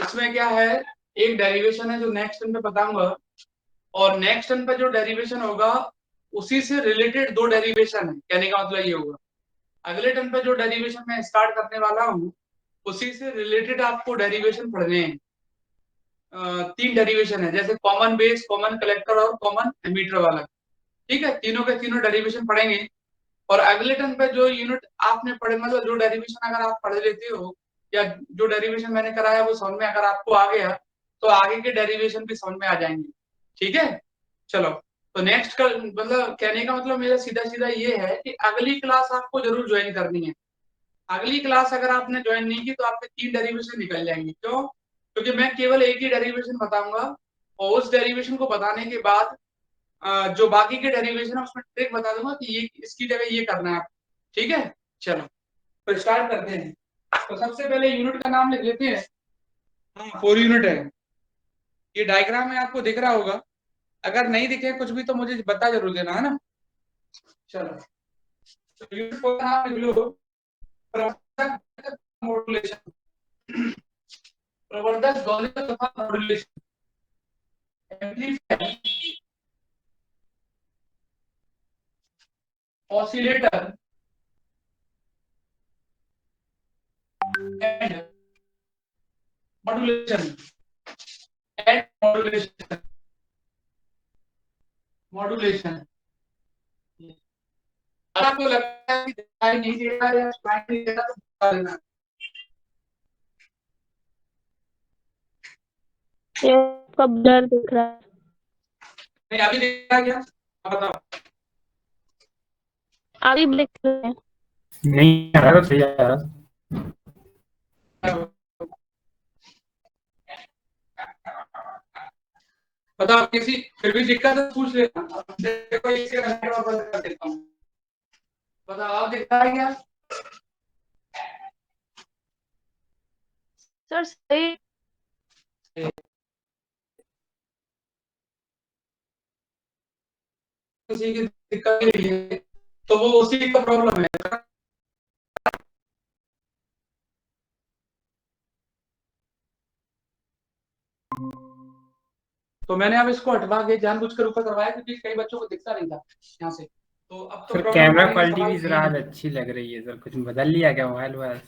इसमें क्या है, एक डेरिवेशन है जो नेक्स्ट टर्म पे बताऊंगा, और नेक्स्ट टर्म पे जो डेरिवेशन होगा उसी से रिलेटेड दो डेरिवेशन है। कहने का मतलब ये होगा, अगले टर्म पे जो डेरिवेशन मैं स्टार्ट करने वाला हूँ उसी से रिलेटेड आपको डेरिवेशन पढ़ने हैं। तीन डेरिवेशन है, जैसे कॉमन बेस, कॉमन कलेक्टर और कॉमन एमीटर वाला। ठीक है, तीनों के तीनों डेरिवेशन पढ़ेंगे। और अगले टर्म पे जो यूनिट आपने पढ़े, मतलब जो डेरिवेशन अगर आप पढ़ लेते हो या जो डेरिवेशन मैंने कराया वो समझ में अगर आपको आ गया तो आगे के डेरिवेशन भी समझ में आ जाएंगे। ठीक है, चलो। तो नेक्स्ट का मतलब कहने का मतलब मेरा सीधा सीधा ये है कि अगली क्लास आपको जरूर ज्वाइन करनी है। अगली क्लास अगर आपने ज्वाइन नहीं की तो आपके तीन डेरिवेशन निकल जाएंगे। क्यों? क्योंकि मैं केवल एक ही डेरिवेशन बताऊंगा और उस डेरिवेशन को बताने के बाद जो बाकी के डेरिवेशन है उसमें ट्रिक बता दूंगा कि ये इसकी जगह ये करना है आप। ठीक है, चलो तो स्टार्ट करते हैं। तो सबसे पहले यूनिट का नाम लिख लेते हैं। हाँ, 4 यूनिट है। ये डायग्राम में आपको दिख रहा होगा, अगर नहीं दिखे कुछ भी तो मुझे बता जरूर देना, है ना। चलो, तो यूनिट 4 का नाम लिख लो, प्रवर्धक मॉड्यूलेशन। प्रवर्धक दोलित तथा modulation, amplifier, oscillator and modulation, and modulation, modulation. आपको लगता है कि दिखाई नहीं दे रहा या दिखाई नहीं दे रहा तो बता देना। ये आपका ब्लर दिख रहा है। नहीं, अभी दिख रहा है क्या? आप बताओ। अभी दिख रहा है। नहीं आ रहा तो सही आ रहा। बताओ, किसी फिर भी दिक्कत है तो पूछ लेना। देखो इसके कनेक्ट और बंद कर देता हूँ। बताओ, आप दिख रहा है क्या? सर सही किसी की दिक्कत नहीं है तो वो उसी का प्रॉब्लम है। तो मैंने अब इसको हटवा के जानबूझकर ऊपर करवाया क्योंकि कई बच्चों को दिखता नहीं था यहाँ से। तो अब तो सर प्रॉब्लम कैमरा आने का क्वालिटी सवाल भी है जरा ही आज नहीं। अच्छी लग रही है सर, कुछ बदल लिया क्या मोबाइल वोबाइल?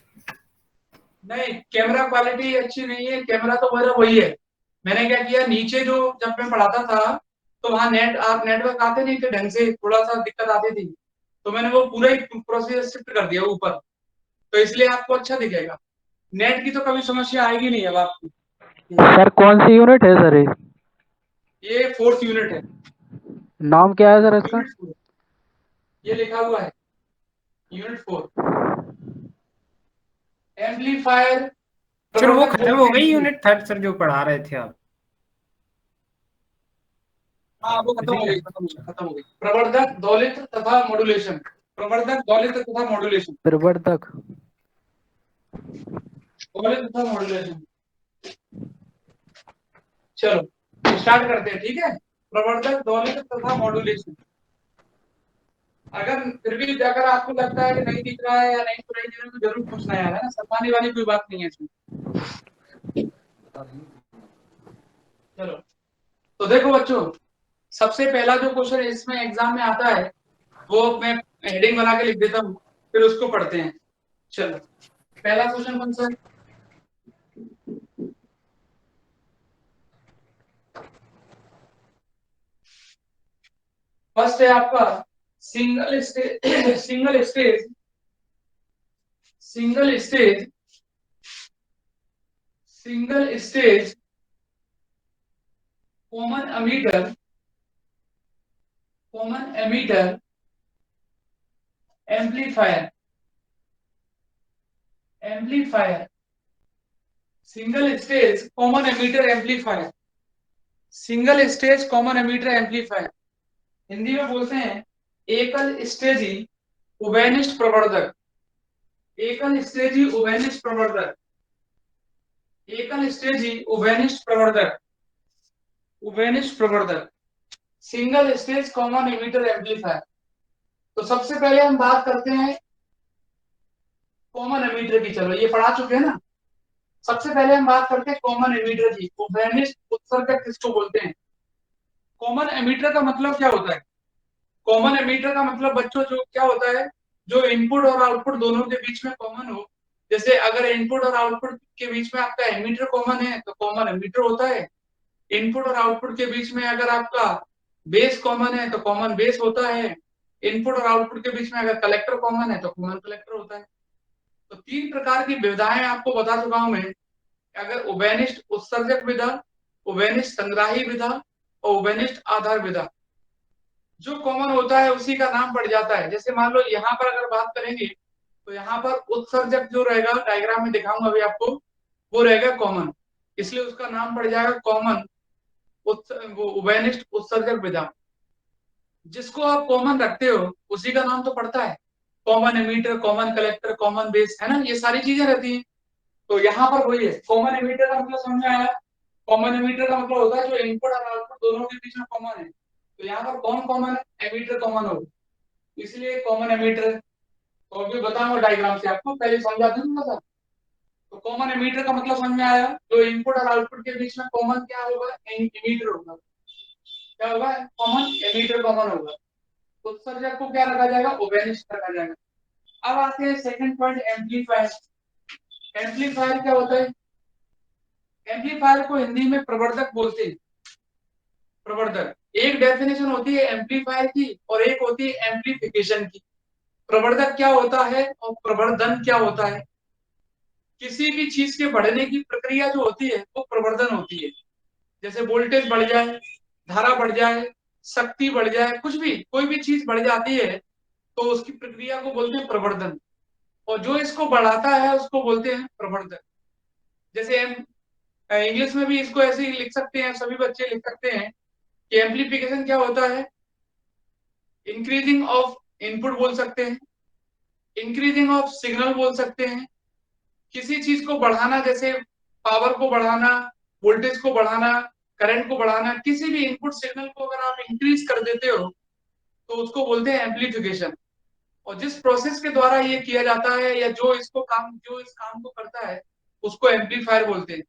नहीं, कैमरा क्वालिटी अच्छी नहीं है, कैमरा तो मेरा वही है। मैंने क्या किया, नीचे जो जब मैं पढ़ाता था तो वहाँ नेटवर्क आते नहीं थे ढंग से, थोड़ा सा दिक्कत आती थी। तो मैंने वो पूरा ही प्रोसेस शिफ्ट कर दिया ऊपर, तो इसलिए आपको अच्छा दिखेगा। नेट की तो कभी समस्या आएगी नहीं अब आपको। सर कौन सी यूनिट है सर ये 4th यूनिट है। नाम क्या है सर इसका? यूनिट 4 ये लिखा हुआ है, यूनिट 4 एम्पलीफायर। सर वो प्रवर्धक खत्म हो गई वोल्टेज। यूनिट थर्ड सर जो पढ़ा रहे थे आप? हाँ, वो खत्म इसी हो का? गई, खत्म हो गई। प्रवर्धक दौलित तथा मॉड्यूलेशन, प्रवर्धक दौलित तथा मॉड्यूलेशन, प्रवर्धक। दौलित तथा मॉड्यूलेशन। चलो स्टार्ट करते हैं, ठीक है। प्रवर्धक दौलित तथा मॉड्यूलेशन। अगर फिर भी अगर आपको लगता है कि नहीं दिख रहा है या नहीं सुनाई दे रहा है तो जरूर पूछना यार, है ना, शर्माने वाली कोई बात नहीं है इसमें। चलो, तो देखो बच्चों, सबसे पहला जो क्वेश्चन इसमें एग्जाम में आता है वो मैं हेडिंग बना के लिख देता हूँ, फिर उसको पढ़ते हैं। चलो, पहला क्वेश्चन कौन सा है? फर्स्ट है आपका single stage, single stage, single stage, single stage common ammeter, common emitter amplifier, amplifier, single stage common emitter amplifier, single stage common emitter amplifier. Hindi में बोलते हैं एकल स्टेजी उभयनिष्ठ प्रवर्धक, एकल स्टेजी उभयनिष्ठ प्रवर्धक, एकल स्टेजी उभयनिष्ठ प्रवर्धक, उभयनिष्ठ प्रवर्धक, single stage common emitter amplifier. तो सबसे पहले हम बात करते हैं कॉमन एमीटर की। चलो, ये पढ़ा चुके हैं ना, सबसे पहले हम बात करते हैं कॉमन एमिटर की। उभयनिष्ठ उत्सर्जक किसको बोलते हैं? कॉमन एमिटर का मतलब क्या होता है? कॉमन एमिटर का मतलब बच्चों जो क्या होता है, जो इनपुट और आउटपुट दोनों के बीच में कॉमन हो। जैसे अगर इनपुट और आउटपुट के बीच में आपका एमिटर कॉमन है तो कॉमन एमिटर होता है। इनपुट और आउटपुट के बीच में अगर आपका बेस कॉमन है तो कॉमन बेस होता है। इनपुट और आउटपुट के बीच में अगर कलेक्टर कॉमन है तो कॉमन कलेक्टर होता है। तो 3 प्रकार की विधाएं आपको बता चुका हूं मैं। अगर उभयनिष्ठ उत्सर्जक विधा, उभयनिष्ठ संग्राही विधा और उभयनिष्ठ आधार विधा, जो कॉमन होता है उसी का नाम पड़ जाता है। जैसे मान लो यहाँ पर अगर बात करेंगे तो यहाँ पर उत्सर्जक जो रहेगा, डायग्राम में दिखाऊंगा अभी आपको, वो रहेगा कॉमन, इसलिए उसका नाम पड़ जाएगा कॉमन उभयनिष्ठ उत्सर्जक विधा। जिसको आप कॉमन रखते हो उसी का नाम तो पड़ता है। Common ammeter, common collector, common base, है ना, ये सारी चीजें रहती हैं। तो यहाँ पर वही है। कॉमन एमीटर का मतलब समझ में आया? कॉमन एमीटर का मतलब होता है जो इनपुट और आउटपुट दोनों के बीच में कॉमन है। तो यहाँ पर कौन कॉमन है? एमीटर कॉमन हो, इसलिए कॉमन एमीटर। तो अभी बताऊंगा डायग्राम से आपको, पहले समझा दूं थोड़ा सा। तो कॉमन एमीटर का मतलब समझ में आया? जो इनपुट और आउटपुट के बीच में कॉमन क्या होगा? एमीटर होगा। क्या होगा? कॉमन एमीटर कॉमन होगा। उत्सर्जक को क्या रखा जाएगा? उभयनिष्ठ रखा जाएगा। अब आते हैं सेकंड पॉइंट, एम्पलीफायर। एम्पलीफायर क्या होता है? एम्पलीफायर को हिंदी में प्रवर्धक बोलते हैं। प्रवर्धक, एक डेफिनेशन होती है एम्पलीफायर की और एक होती है एम्पलीफिकेशन की। प्रवर्धक क्या होता है और प्रवर्धन क्या होता है? किसी भी चीज के बढ़ने की प्रक्रिया जो होती है वो प्रवर्धन होती है। जैसे वोल्टेज बढ़ जाए, धारा बढ़ जाए, शक्ति बढ़ जाए, कुछ भी, कोई भी चीज बढ़ जाती है तो उसकी प्रक्रिया को बोलते हैं प्रवर्धन। और जो इसको बढ़ाता है उसको बोलते हैं प्रवर्धक। जैसे हम इंग्लिश में भी इसको ऐसे ही लिख सकते हैं, सभी बच्चे लिख सकते हैं कि एम्पलीफिकेशन क्या होता है? इंक्रीजिंग ऑफ इनपुट बोल सकते हैं, इंक्रीजिंग ऑफ सिग्नल बोल सकते हैं। किसी चीज को बढ़ाना, जैसे पावर को बढ़ाना, वोल्टेज को बढ़ाना, करंट को बढ़ाना, किसी भी इनपुट सिग्नल को अगर आप इंक्रीज कर देते हो तो उसको बोलते हैं एम्पलीफिकेशन। और जिस प्रोसेस के द्वारा ये किया जाता है या जो इस काम को करता है उसको एम्पलीफायर बोलते हैं।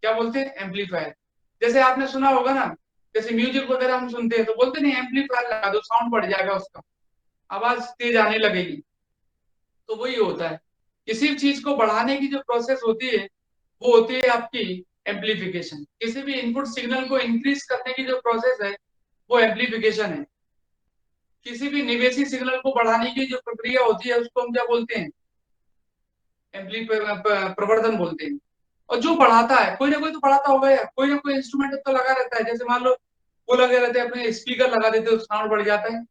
क्या बोलते हैं? एम्पलीफायर। जैसे आपने सुना होगा ना, जैसे म्यूजिक वगैरह हम सुनते हैं तो बोलते नहीं एम्पलीफायर लगा दो, साउंड बढ़ जाएगा, उसका आवाज तेज आने लगेगी। तो वही होता है, किसी चीज को बढ़ाने की जो प्रोसेस होती है वो होती है आपकी एम्पलीफिकेशन। किसी भी इनपुट सिग्नल को इंक्रीज करने की जो प्रोसेस है वो एम्पलीफिकेशन है। किसी भी निवेशी सिग्नल को बढ़ाने की जो प्रक्रिया होती है उसको हम क्या बोलते हैं? प्रवर्धन बोलते हैं। और जो बढ़ाता है, कोई ना कोई तो बढ़ाता होगा यार, कोई ना कोई इंस्ट्रूमेंट तो लगा रहता है। जैसे मान लो वो लगे रहते हैं, अपने स्पीकर लगा देते हो, साउंड बढ़ जाता है।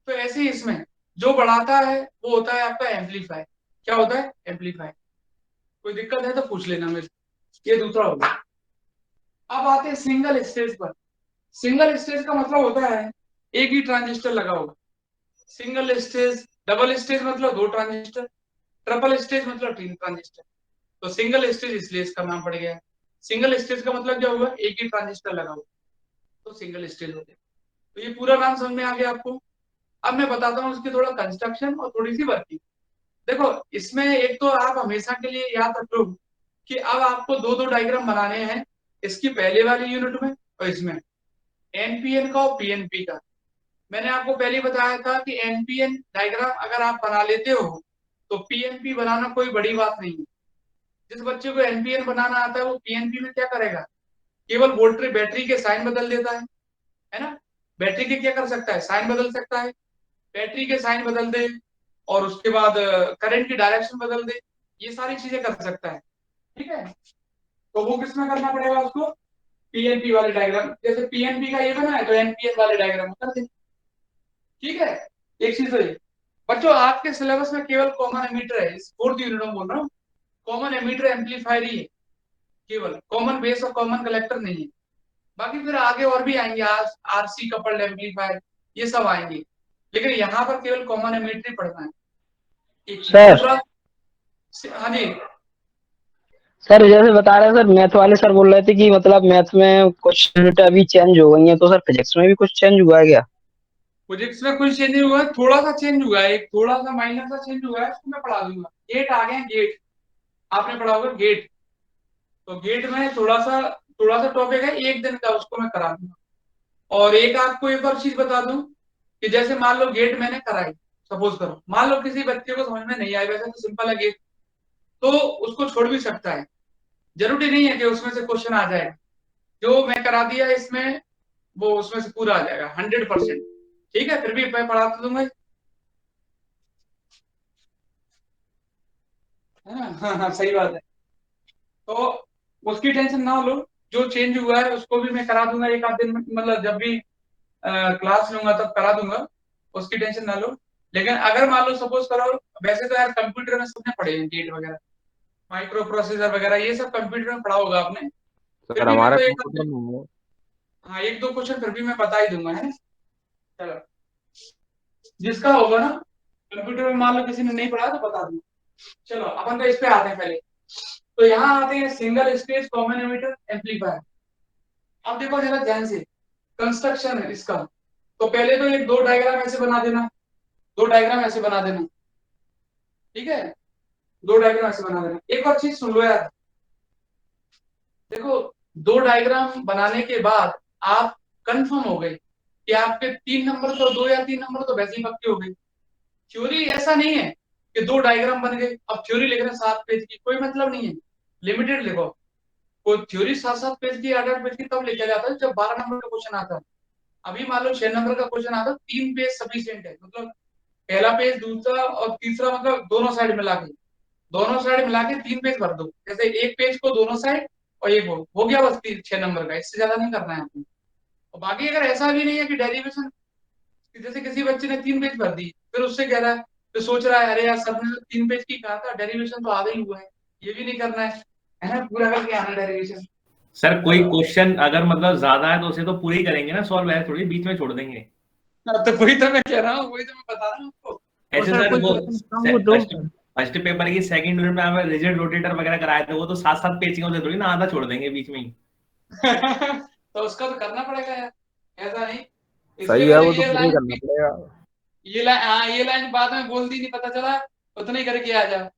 तो ऐसे ही इसमें जो बढ़ाता है वो होता है आपका एम्पलीफायर। क्या होता है? एम्पलीफायर। कोई दिक्कत है तो पूछ लेना मेरे से। ये दूसरा होगा। अब आते हैं सिंगल स्टेज पर। सिंगल स्टेज का मतलब होता है एक ही ट्रांजिस्टर लगा होगा। सिंगल स्टेज, डबल स्टेज मतलब 2 ट्रांजिस्टर, ट्रिपल स्टेज मतलब 3 ट्रांजिस्टर। तो सिंगल स्टेज इसलिए इसका नाम पड़ गया है। सिंगल स्टेज का मतलब क्या होगा? एक ही ट्रांजिस्टर लगा होगा, तो सिंगल स्टेज हो गया। तो ये पूरा नाम समझ में आ गया आपको। अब मैं बताता हूँ उसकी थोड़ा कंस्ट्रक्शन और थोड़ी सी वर्किंग। देखो, इसमें एक तो आप हमेशा के लिए याद रख लो कि अब आपको दो दो डायग्राम बनाने हैं, इसकी पहले वाली यूनिट में और इसमें, एनपीएन का और पीएनपी का। मैंने आपको पहले बताया था कि एनपीएन डायग्राम अगर आप बना लेते हो तो पीएनपी बनाना कोई बड़ी बात नहीं है। जिस बच्चे को एनपीएन बनाना आता है वो पीएनपी में क्या करेगा? केवल वोल्टेज, बैटरी के साइन बदल देता है ना। बैटरी के क्या कर सकता है? साइन बदल सकता है। बैटरी के साइन बदल दे और उसके बाद करंट की डायरेक्शन बदल दे, ये सारी चीजें कर सकता है। ठीक है, तो वो किसमें करना पड़ेगा उसको? पीएनपी वाले डायग्राम। जैसे पीएनपी का ये बना है तो एनपीएन वाले डायग्राम कर दे। ठीक है, एक चीज तो ये। बच्चों, आपके सिलेबस में केवल कॉमन एमीटर है, इस 4th यूनिट में बोल रहा हूँ। कॉमन एमीटर एम्पलीफायर ही है, केवल कॉमन बेस और कॉमन कलेक्टर नहीं है। बाकी फिर आगे और भी आएंगे, आरसी कपल्ड एम्पलीफायर, ये सब आएंगे, लेकिन यहाँ पर केवल कॉमन एमीटर ही पढ़ना है। एक सर। दूसरा, हाँ जी, सर जैसे बता रहे हैं सर, मैथ वाले सर बोल रहे थे कि मतलब मैथ में कुछ यूनिट अभी चेंज हो गई हैं, तो सर फिजिक्स में भी कुछ चेंज हुआ है क्या? फिजिक्स में कुछ चेंज नहीं हुआ है, थोड़ा सा चेंज हुआ है, एक थोड़ा सा माइनर सा चेंज हुआ है, उसको मैं पढ़ा दूंगा। गेट आ गए, गेट आपने पढ़ा होगा, गेट। तो गेट में थोड़ा सा टॉपिक है, एक दिन का, उसको मैं करा दूंगा। और एक आपको एक और चीज बता दूं कि जैसे मान लो गेट मैंने कराई, सपोज करो, मान लो किसी बच्चे को समझ में नहीं आई, वैसे तो सिंपल है गेट, तो उसको छोड़ भी सकता है, जरूरी नहीं है कि उसमें से क्वेश्चन आ जाएगा। जो मैं करा दिया इसमें वो उसमें से पूरा आ जाएगा 100%। ठीक है, फिर भी मैं पढ़ा तो दूंगा, है ना। हाँ हाँ, सही बात है। तो उसकी टेंशन ना लो, जो चेंज हुआ है उसको भी मैं करा दूंगा एक आध दिन में, मतलब जब भी क्लास लूंगा तब करा दूंगा, उसकी टेंशन ना लो। लेकिन अगर मान लो सपोज करो, वैसे तो यार कंप्यूटर में सबने पढ़े हैं गेट वगैरह, माइक्रो प्रोसेसर वगैरह, ये सब कंप्यूटर में पढ़ा होगा आपने, फिर सर भी मैं हमारे तो एक कंप्यूटर में नहीं है। हाँ एक दो क्वेश्चन फिर भी मैं बता ही दूंगा, है ना। चलो, जिसका होगा ना कंप्यूटर में, मान लो किसी ने नहीं पढ़ा तो बता दूंगा। चलो अपन तो इस पे आते हैं पहले। तो यहाँ आते हैं single stage common emitter amplifier. अब देखो जरा ध्यान से, कंस्ट्रक्शन है इसका। तो पहले तो एक दो डायग्राम ऐसे बना देना, दो डायग्राम ऐसे बना देना, ठीक है, दो डायग्राम ऐसे बना देना। एक और चीज सुन लो यार, देखो, दो डायग्राम बनाने के बाद आप कंफर्म हो गए कि आपके 3 नंबर तो, 2 या 3 नंबर तो वैसे ही पक्के हो गए। थ्योरी ऐसा नहीं है कि दो डायग्राम बन गए अब थ्योरी लिख रहे हैं 7 पेज की, कोई मतलब नहीं है, लिमिटेड लिखो। कोई थ्योरी 7-7 पेज की, 8-8 पेज की तब लिखा जाता है जब 12 नंबर का क्वेश्चन आता है। अभी मान लो 6 नंबर का क्वेश्चन आता है, 3 पेज सफिशियंट है, मतलब पहला पेज, दूसरा और तीसरा, मतलब दोनों साइड मिला के, दोनों साइड मिला के 3 पेज भर दो। जैसे एक पेज को दोनों साइड और एक हो गया बस 6 नंबर का, इससे ज्यादा नहीं करना है आपको। और बाकी अगर ऐसा भी नहीं है कि डेरिवेशन, जैसे किसी बच्चे ने 3 पेज भर दी, फिर उससे कह रहा है, फिर सोच रहा है अरे यार सबने तो 3 पेज की कहा था, डेरिवेशन तो आधा ही हुआ है, ये भी नहीं करना है ना, पूरा करके आना डेरिवेशन। सर कोई क्वेश्चन अगर मतलब ज्यादा है तो उसे तो पूरी करेंगे ना सॉल्व, है थोड़ी बीच में छोड़ देंगे। तो वही तो मैं कह रहा हूँ, वही तो मैं बता रहा हूँ आपको। ऐसे सर सर कोई वो क्वेश्चन कम हो तो फर्स्ट पेपर की सेकंड यूनिट में हमें रिजिड रोटेटर वगैरह कराए थे, वो तो 7-7 पेज के होते थोड़ी ना, आधा छोड़ देंगे बीच में ही। तो उसका तो करना पड़ेगा यार, ऐसा नहीं। इसलिए सही है, मैंने वो तो ये पूरा ही लाइन, करना पड़ेगा। ये लाइन बाद में बोल दी, नहीं पता चला उतना ही करके आ जा।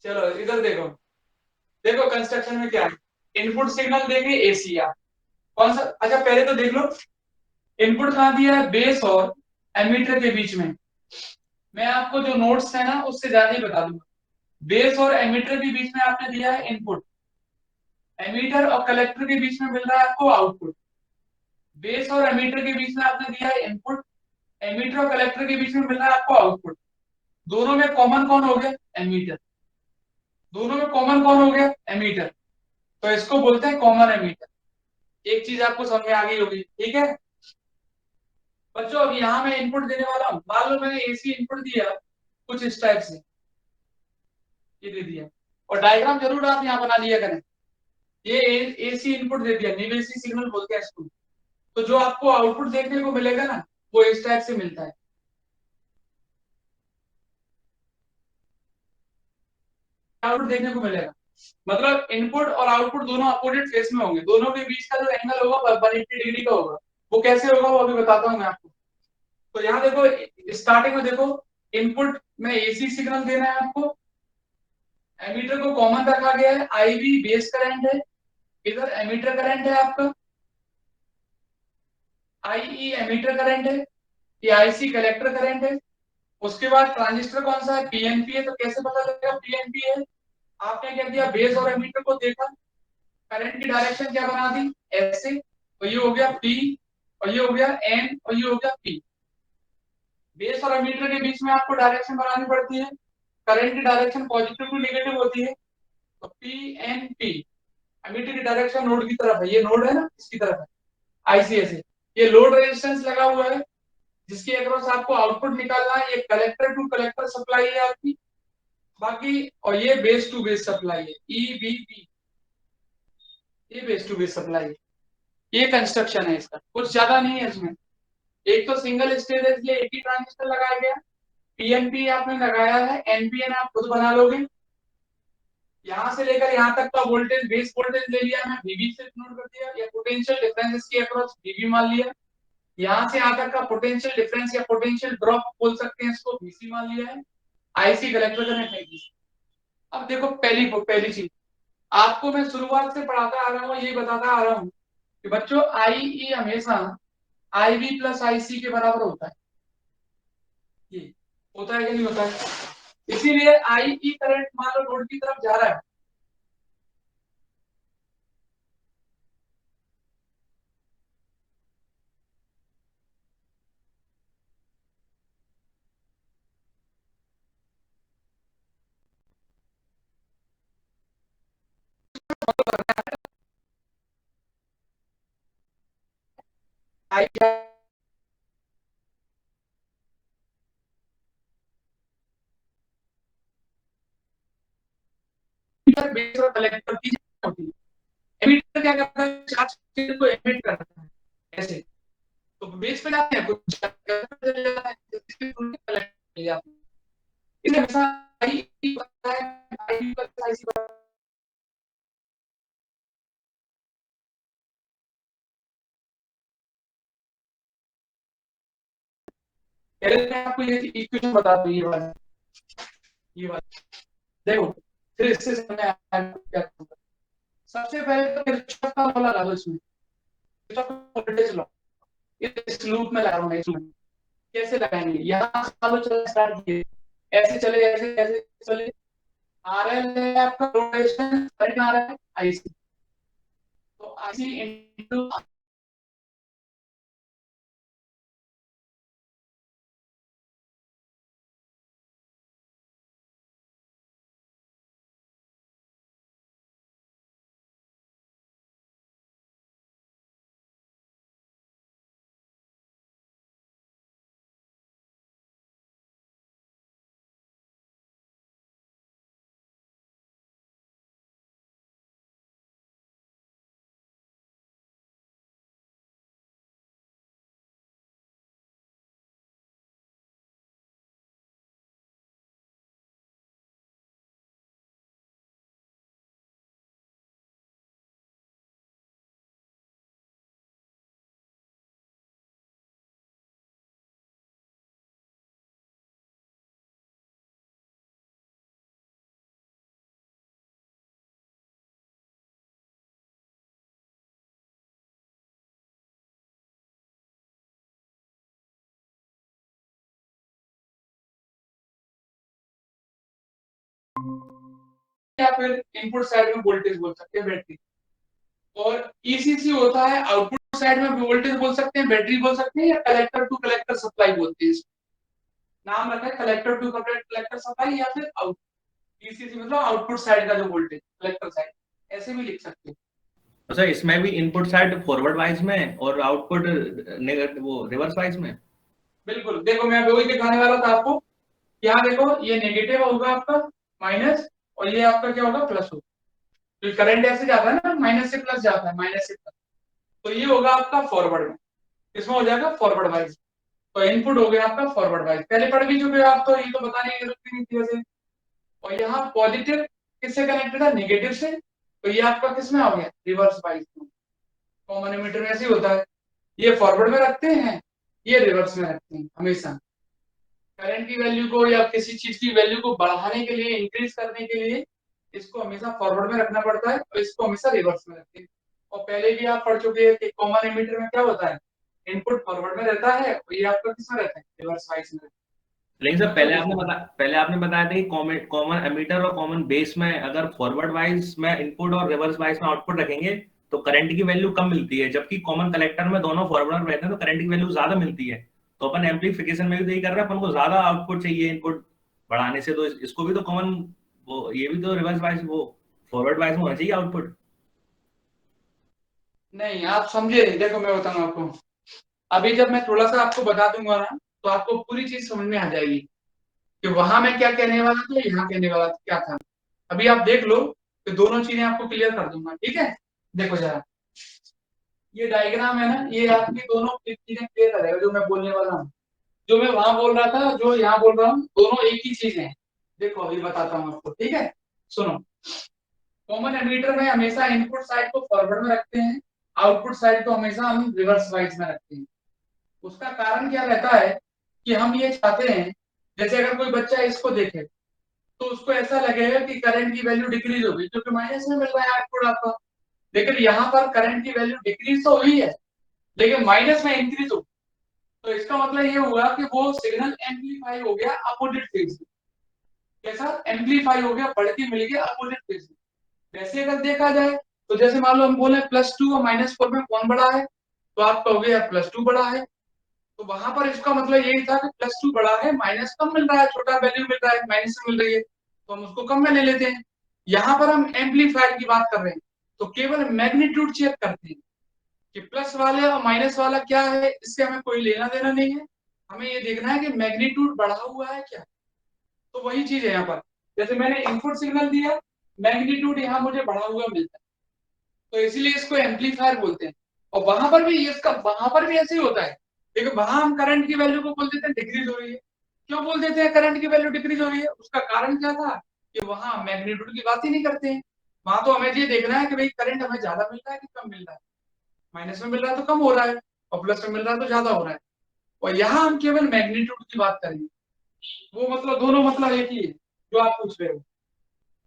चलो इधर देखो, देखो कंस्ट्रक्शन में क्या है, इनपुट सिग्नल देंगे एसीआर, कौन सा, अच्छा पहले तो देख लो, इनपुट कहाँ दिया है, बेस और एमीटर के बीच में। मैं आपको जो नोट्स है ना उससे ज्यादा ही बता दूंगा। बेस और एमीटर के बीच में आपने दिया है इनपुट, एमीटर और कलेक्टर के बीच में मिल रहा है आपको आउटपुट। बेस और एमीटर के बीच में आपने दिया है इनपुट, एमीटर और कलेक्टर के बीच में मिल रहा है आपको आउटपुट। दोनों में कॉमन कौन हो गया, एमीटर। दोनों में कॉमन कौन हो गया, एमीटर। तो इसको बोलते हैं कॉमन एमीटर। एक चीज आपको समझ में आ गई होगी, ठीक है बच्चों। अब यहाँ मैं इनपुट देने वाला हूँ, मान लो मैंने एसी इनपुट दिया कुछ इस टाइप से, ये दे दिया, और डायग्राम जरूर आप यहाँ बना लिया करें। ये एसी इनपुट दे दिया, न्यू एसी सिग्नल बोलते हैं इसको। तो जो आपको आउटपुट देखने को मिलेगा ना वो इस टाइप से मिलता है, आउटपुट देखने को मिलेगा। मतलब इनपुट और आउटपुट दोनों अपोजिट फेस में होंगे, दोनों के बीच का जो एंगल होगा 180 डिग्री का होगा। वो कैसे होगा वो अभी बताता हूँ मैं आपको। तो यहाँ देखो, स्टार्टिंग में देखो, इनपुट में एसी सिग्नल देना है आपको, एमीटर को कॉमन रखा गया है, आईवी बेस करंट है, इधर एमीटर करंट है आपका, आईई एमीटर करंट है, ये आईसी कलेक्टर करंट है। उसके बाद ट्रांजिस्टर कौन सा है, पीएनपी है। तो कैसे पता लगेगा पीएनपी है, आपने क्या दिया, बेस और एमीटर को देखा, करंट की डायरेक्शन क्या बना दी, ऐसे, तो ये हो गया पी, और ये हो गया एन, और ये हो गया पी। बेस और एमीटर के बीच में आपको डायरेक्शन बनानी पड़ती है, करंट की डायरेक्शन पॉजिटिव टू नेगेटिव होती है। तो पी एन पी, एमीटर की डायरेक्शन नोड की तरफ है, ये नोड है ना, इसकी तरफ है, आईसीएस है। ये लोड रेजिस्टेंस लगा हुआ है जिसके अक्रॉस आपको आउटपुट निकालना है, ये कलेक्टर टू कलेक्टर सप्लाई है आपकी, बाकी, और ये बेस टू बेस सप्लाई है, ईबीपी, ये बेस टू बेस सप्लाई है। ये कंस्ट्रक्शन है इसका, कुछ ज्यादा नहीं है इसमें। एक तो सिंगल स्टेज है इसलिए एक ही ट्रांजिस्टर लगाया गया, पीएनपी आपने लगाया है, एनपीएन आप खुद बना लोगे। यहाँ से लेकर यहाँ तक का वोल्टेज, बेस वोल्टेज ले लिया मैं, वीबी से नोट कर दिया, या पोटेंशियल डिफरेंसेस के अक्रॉस वीबी मान लिया। यहाँ से यहाँ तक का पोटेंशियल डिफरेंस या पोटेंशियल ड्रॉप बोल सकते हैं इसको, वीसी मान लिया है। आईसी कलेक्टर कनेक्ट है। अब देखो पहली चीज, आपको मैं शुरुआत से पढ़ाता आ रहा हूँ, यही बताता आ रहा हूँ कि बच्चों IE हमेशा IB प्लस IC के बराबर होता है। ये होता है कि नहीं होता है? इसीलिए IE करंट मान लो लोड की तरफ जा रहा है, I बेस और कलेक्टर की होती है। एमिटर क्या करता है, चार्ज को एमिट करता है ऐसे, तो बेस पे जाते हैं कुछ चले जाता है, कलेक्टर ले जाते हैं। इसलिए हमेशा आई होता है, आई प्लस आईसी पहले मैं आपको ये इक्वेशन बता दूं, ये वाला देखो, फिर इससे समझ आया क्या करना। सबसे पहले तो किरचॉफ का लॉ लगा दो इसमें, किरचॉफ का वोल्टेज लॉ इस लूप में लगा रहा हूं मैं, इसमें कैसे लगाएंगे, यहाँ चालू चला स्टार्ट किए, ऐसे चले ऐसे ऐसे चले, RL है आपका रोटेशन, करंट आ रहा है IC, तो IC इनटू या फिर इनपुट साइड में वोल्टेज बोल सकते हैं बैटरी, और ECC होता है आउटपुट साइड में वोल्टेज बोल सकते हैं, बैटरी बोल सकते हैं, या कलेक्टर टू कलेक्टर सप्लाई बोलते हैं। नाम रखा है कलेक्टर टू कलेक्टर सप्लाई, या फिर आउट ECC मतलब आउटपुट साइड का जो वोल्टेज, कलेक्टर साइड, ऐसे भी लिख सकते हैं। अच्छा, इसमें भी इनपुट साइड फॉरवर्ड वाइज में और आउटपुट वो रिवर्स वाइज में? बिल्कुल, देखो मैं वही दिखाने वाला था आपको। यहाँ देखो, ये नेगेटिव होगा आपका माइनस, और ये आपका क्या होगा प्लस होगा, तो करंट ऐसे जाता है ना, माइनस से प्लस जाता है, माइनस से प्लस, तो ये होगा आपका फॉरवर्ड में, इसमें हो जाएगा फॉरवर्ड वाइज, तो इनपुट हो गया आपका फॉरवर्ड वाइज, पहले पढ़ भी चुके हो आप, तो ये तो बताने की जरूरत नहीं थी वैसे। और यहाँ पॉजिटिव किससे कनेक्टेड है, नेगेटिव से, तो ये आपका किसमें आ गया, रिवर्स वाइज में। कॉमन एमीटर में ऐसे ही होता है, ये फॉरवर्ड में रखते हैं, ये रिवर्स में रखते हैं हमेशा। करंट की वैल्यू को या किसी चीज की वैल्यू को बढ़ाने के लिए, इंक्रीज करने के लिए, इसको हमेशा फॉरवर्ड में रखना पड़ता है, और इसको हमेशा रिवर्स में रखते हैं। और पहले भी आप पढ़ चुके हैं कि कॉमन एमीटर में क्या होता है, इनपुट फॉरवर्ड में रहता है, और ये आपका किसमें रहता है, रिवर्स वाइज में। लेकिन सर पहले आपने बताया था कि कॉमन एमीटर और कॉमन बेस में अगर फॉरवर्ड वाइज में इनपुट और रिवर्स वाइज में आउटपुट रखेंगे तो करंट की वैल्यू कम मिलती है, जबकि कॉमन कलेक्टर में दोनों फॉरवर्ड में रहते हैं तो करंट की वैल्यू ज्यादा मिलती है। तो अपन एम्पलीफिकेशन में भी तो यही कर रहे हैं, अपन को ज्यादा आउटपुट चाहिए इनपुट बढ़ाने से, तो इसको भी तो कॉमन, वो ये भी तो रिवर्स वाइज, वो फॉरवर्ड वाइज में होना चाहिए आउटपुट। नहीं, आप समझे नहीं, देखो मैं बताऊं आपको, अभी जब मैं थोड़ा सा आपको बता दूंगा ना, तो आपको पूरी चीज समझ में आ जाएगी कि वहां मैं क्या कहने वाला था, यहाँ कहने वाला था क्या था। अभी आप देख लो, तो दोनों चीजें आपको क्लियर कर दूंगा, ठीक है। देखो जरा, ये डायग्राम है ना, ये आपकी दोनों चीजें क्लियर करेगा जो मैं बोलने वाला हूँ, जो मैं वहां बोल रहा था, जो यहाँ बोल रहा हूँ, दोनों एक ही चीज है। देखो अभी बताता हूँ आपको, ठीक है, सुनो। कॉमन एमीटर में हमेशा इनपुट साइड को फॉरवर्ड में रखते हैं, आउटपुट साइड को हमेशा हम रिवर्स वाइज में रखते हैं। उसका कारण क्या रहता है कि हम ये चाहते हैं, जैसे अगर कोई बच्चा इसको देखे, तो उसको ऐसा लगेगा कि करंट की वैल्यू डिक्रीज हो गई क्योंकि माइनस में मिल रहा है आउटपुट आपका। लेकिन यहाँ पर करंट की वैल्यू डिक्रीज तो हुई है लेकिन माइनस में इंक्रीज हो, तो इसका मतलब ये हुआ कि वो सिग्नल एम्पलीफाई हो गया अपोजिट फेज में। कैसा एम्पलीफाई हो गया, बढ़ के मिल गया अपोजिट फेज में। वैसे अगर देखा जाए तो जैसे मान लो हम बोले +2 और -4 में कौन बड़ा है, तो आप कहोगे यार +2 बड़ा है। तो वहां पर इसका मतलब यही था कि +2 बड़ा है, माइनस कम मिल रहा है, छोटा वैल्यू मिल रहा है, माइनस से मिल रही है, तो हम उसको कम में ले लेते हैं। यहाँ पर हम एम्पलीफायर की बात कर रहे हैं तो केवल मैग्नीट्यूड चेक करते हैं कि प्लस वाले और माइनस वाला क्या है, इससे हमें कोई लेना देना नहीं है। हमें ये देखना है कि मैग्नीट्यूड बढ़ा हुआ है क्या। तो वही चीज है यहाँ पर, जैसे मैंने इनपुट सिग्नल दिया, मैग्नीट्यूड यहाँ मुझे बढ़ा हुआ मिलता है, तो इसीलिए इसको एम्पलीफायर बोलते हैं। और वहां पर भी ऐसे ही होता है, लेकिन वहां हम करंट की वैल्यू को बोल देते हैं डिक्रीज हो रही है। क्यों बोल देते हैं करंट की वैल्यू डिक्रीज हो रही है? उसका कारण क्या था कि वहां मैग्नीट्यूड की बात ही नहीं करते हैं। वहां तो हमें ये देखना है कि भाई करंट हमें ज्यादा मिल रहा है कि कम मिल रहा है। माइनस में मिल रहा है तो कम हो रहा है और प्लस में मिल रहा है तो ज्यादा हो रहा है। और यहाँ हम केवल मैग्नीट्यूड की बात करेंगे। वो मतलब दोनों मतलब एक ही है जो आप पूछ रहे हो।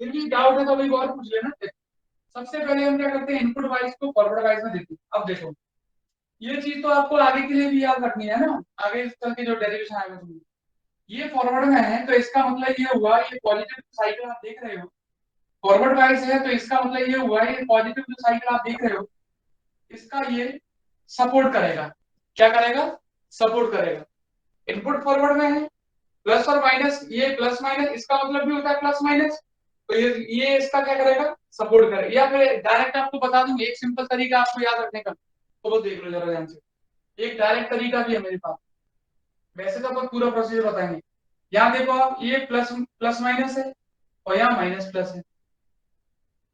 फिर भी डाउट है तो भाई और पूछ लेना। सबसे पहले हम क्या करते हैं, इनपुट वाइज को फॉरवर्ड वाइज में देखते हैं। अब देखो ये चीज तो आपको आगे के लिए भी याद रखनी है ना, आगे चल के जो डेरिवेशन आएगा तुम्हें। ये फॉरवर्ड में है तो इसका मतलब ये हुआ, ये पॉजिटिव साइकिल आप देख रहे हो। फॉरवर्ड वाइज है तो इसका मतलब ये हुआ, ये पॉजिटिव जो साइकिल आप देख रहे हो इसका ये सपोर्ट करेगा। क्या करेगा? सपोर्ट करेगा। इनपुट फॉरवर्ड में है, प्लस और माइनस, ये प्लस माइनस इसका मतलब भी होता है प्लस माइनस, तो ये इसका क्या करेगा? सपोर्ट करेगा। या फिर डायरेक्ट आपको बता दूंगी एक सिंपल तरीका आपको याद रखने का, तो वो देख लो जरा ध्यान से। एक डायरेक्ट तरीका भी है मेरे पास, वैसे तो अपन पूरा प्रोसीजर बताएंगे। यहाँ देखो आप, ये प्लस प्लस माइनस है और यहाँ माइनस प्लस है,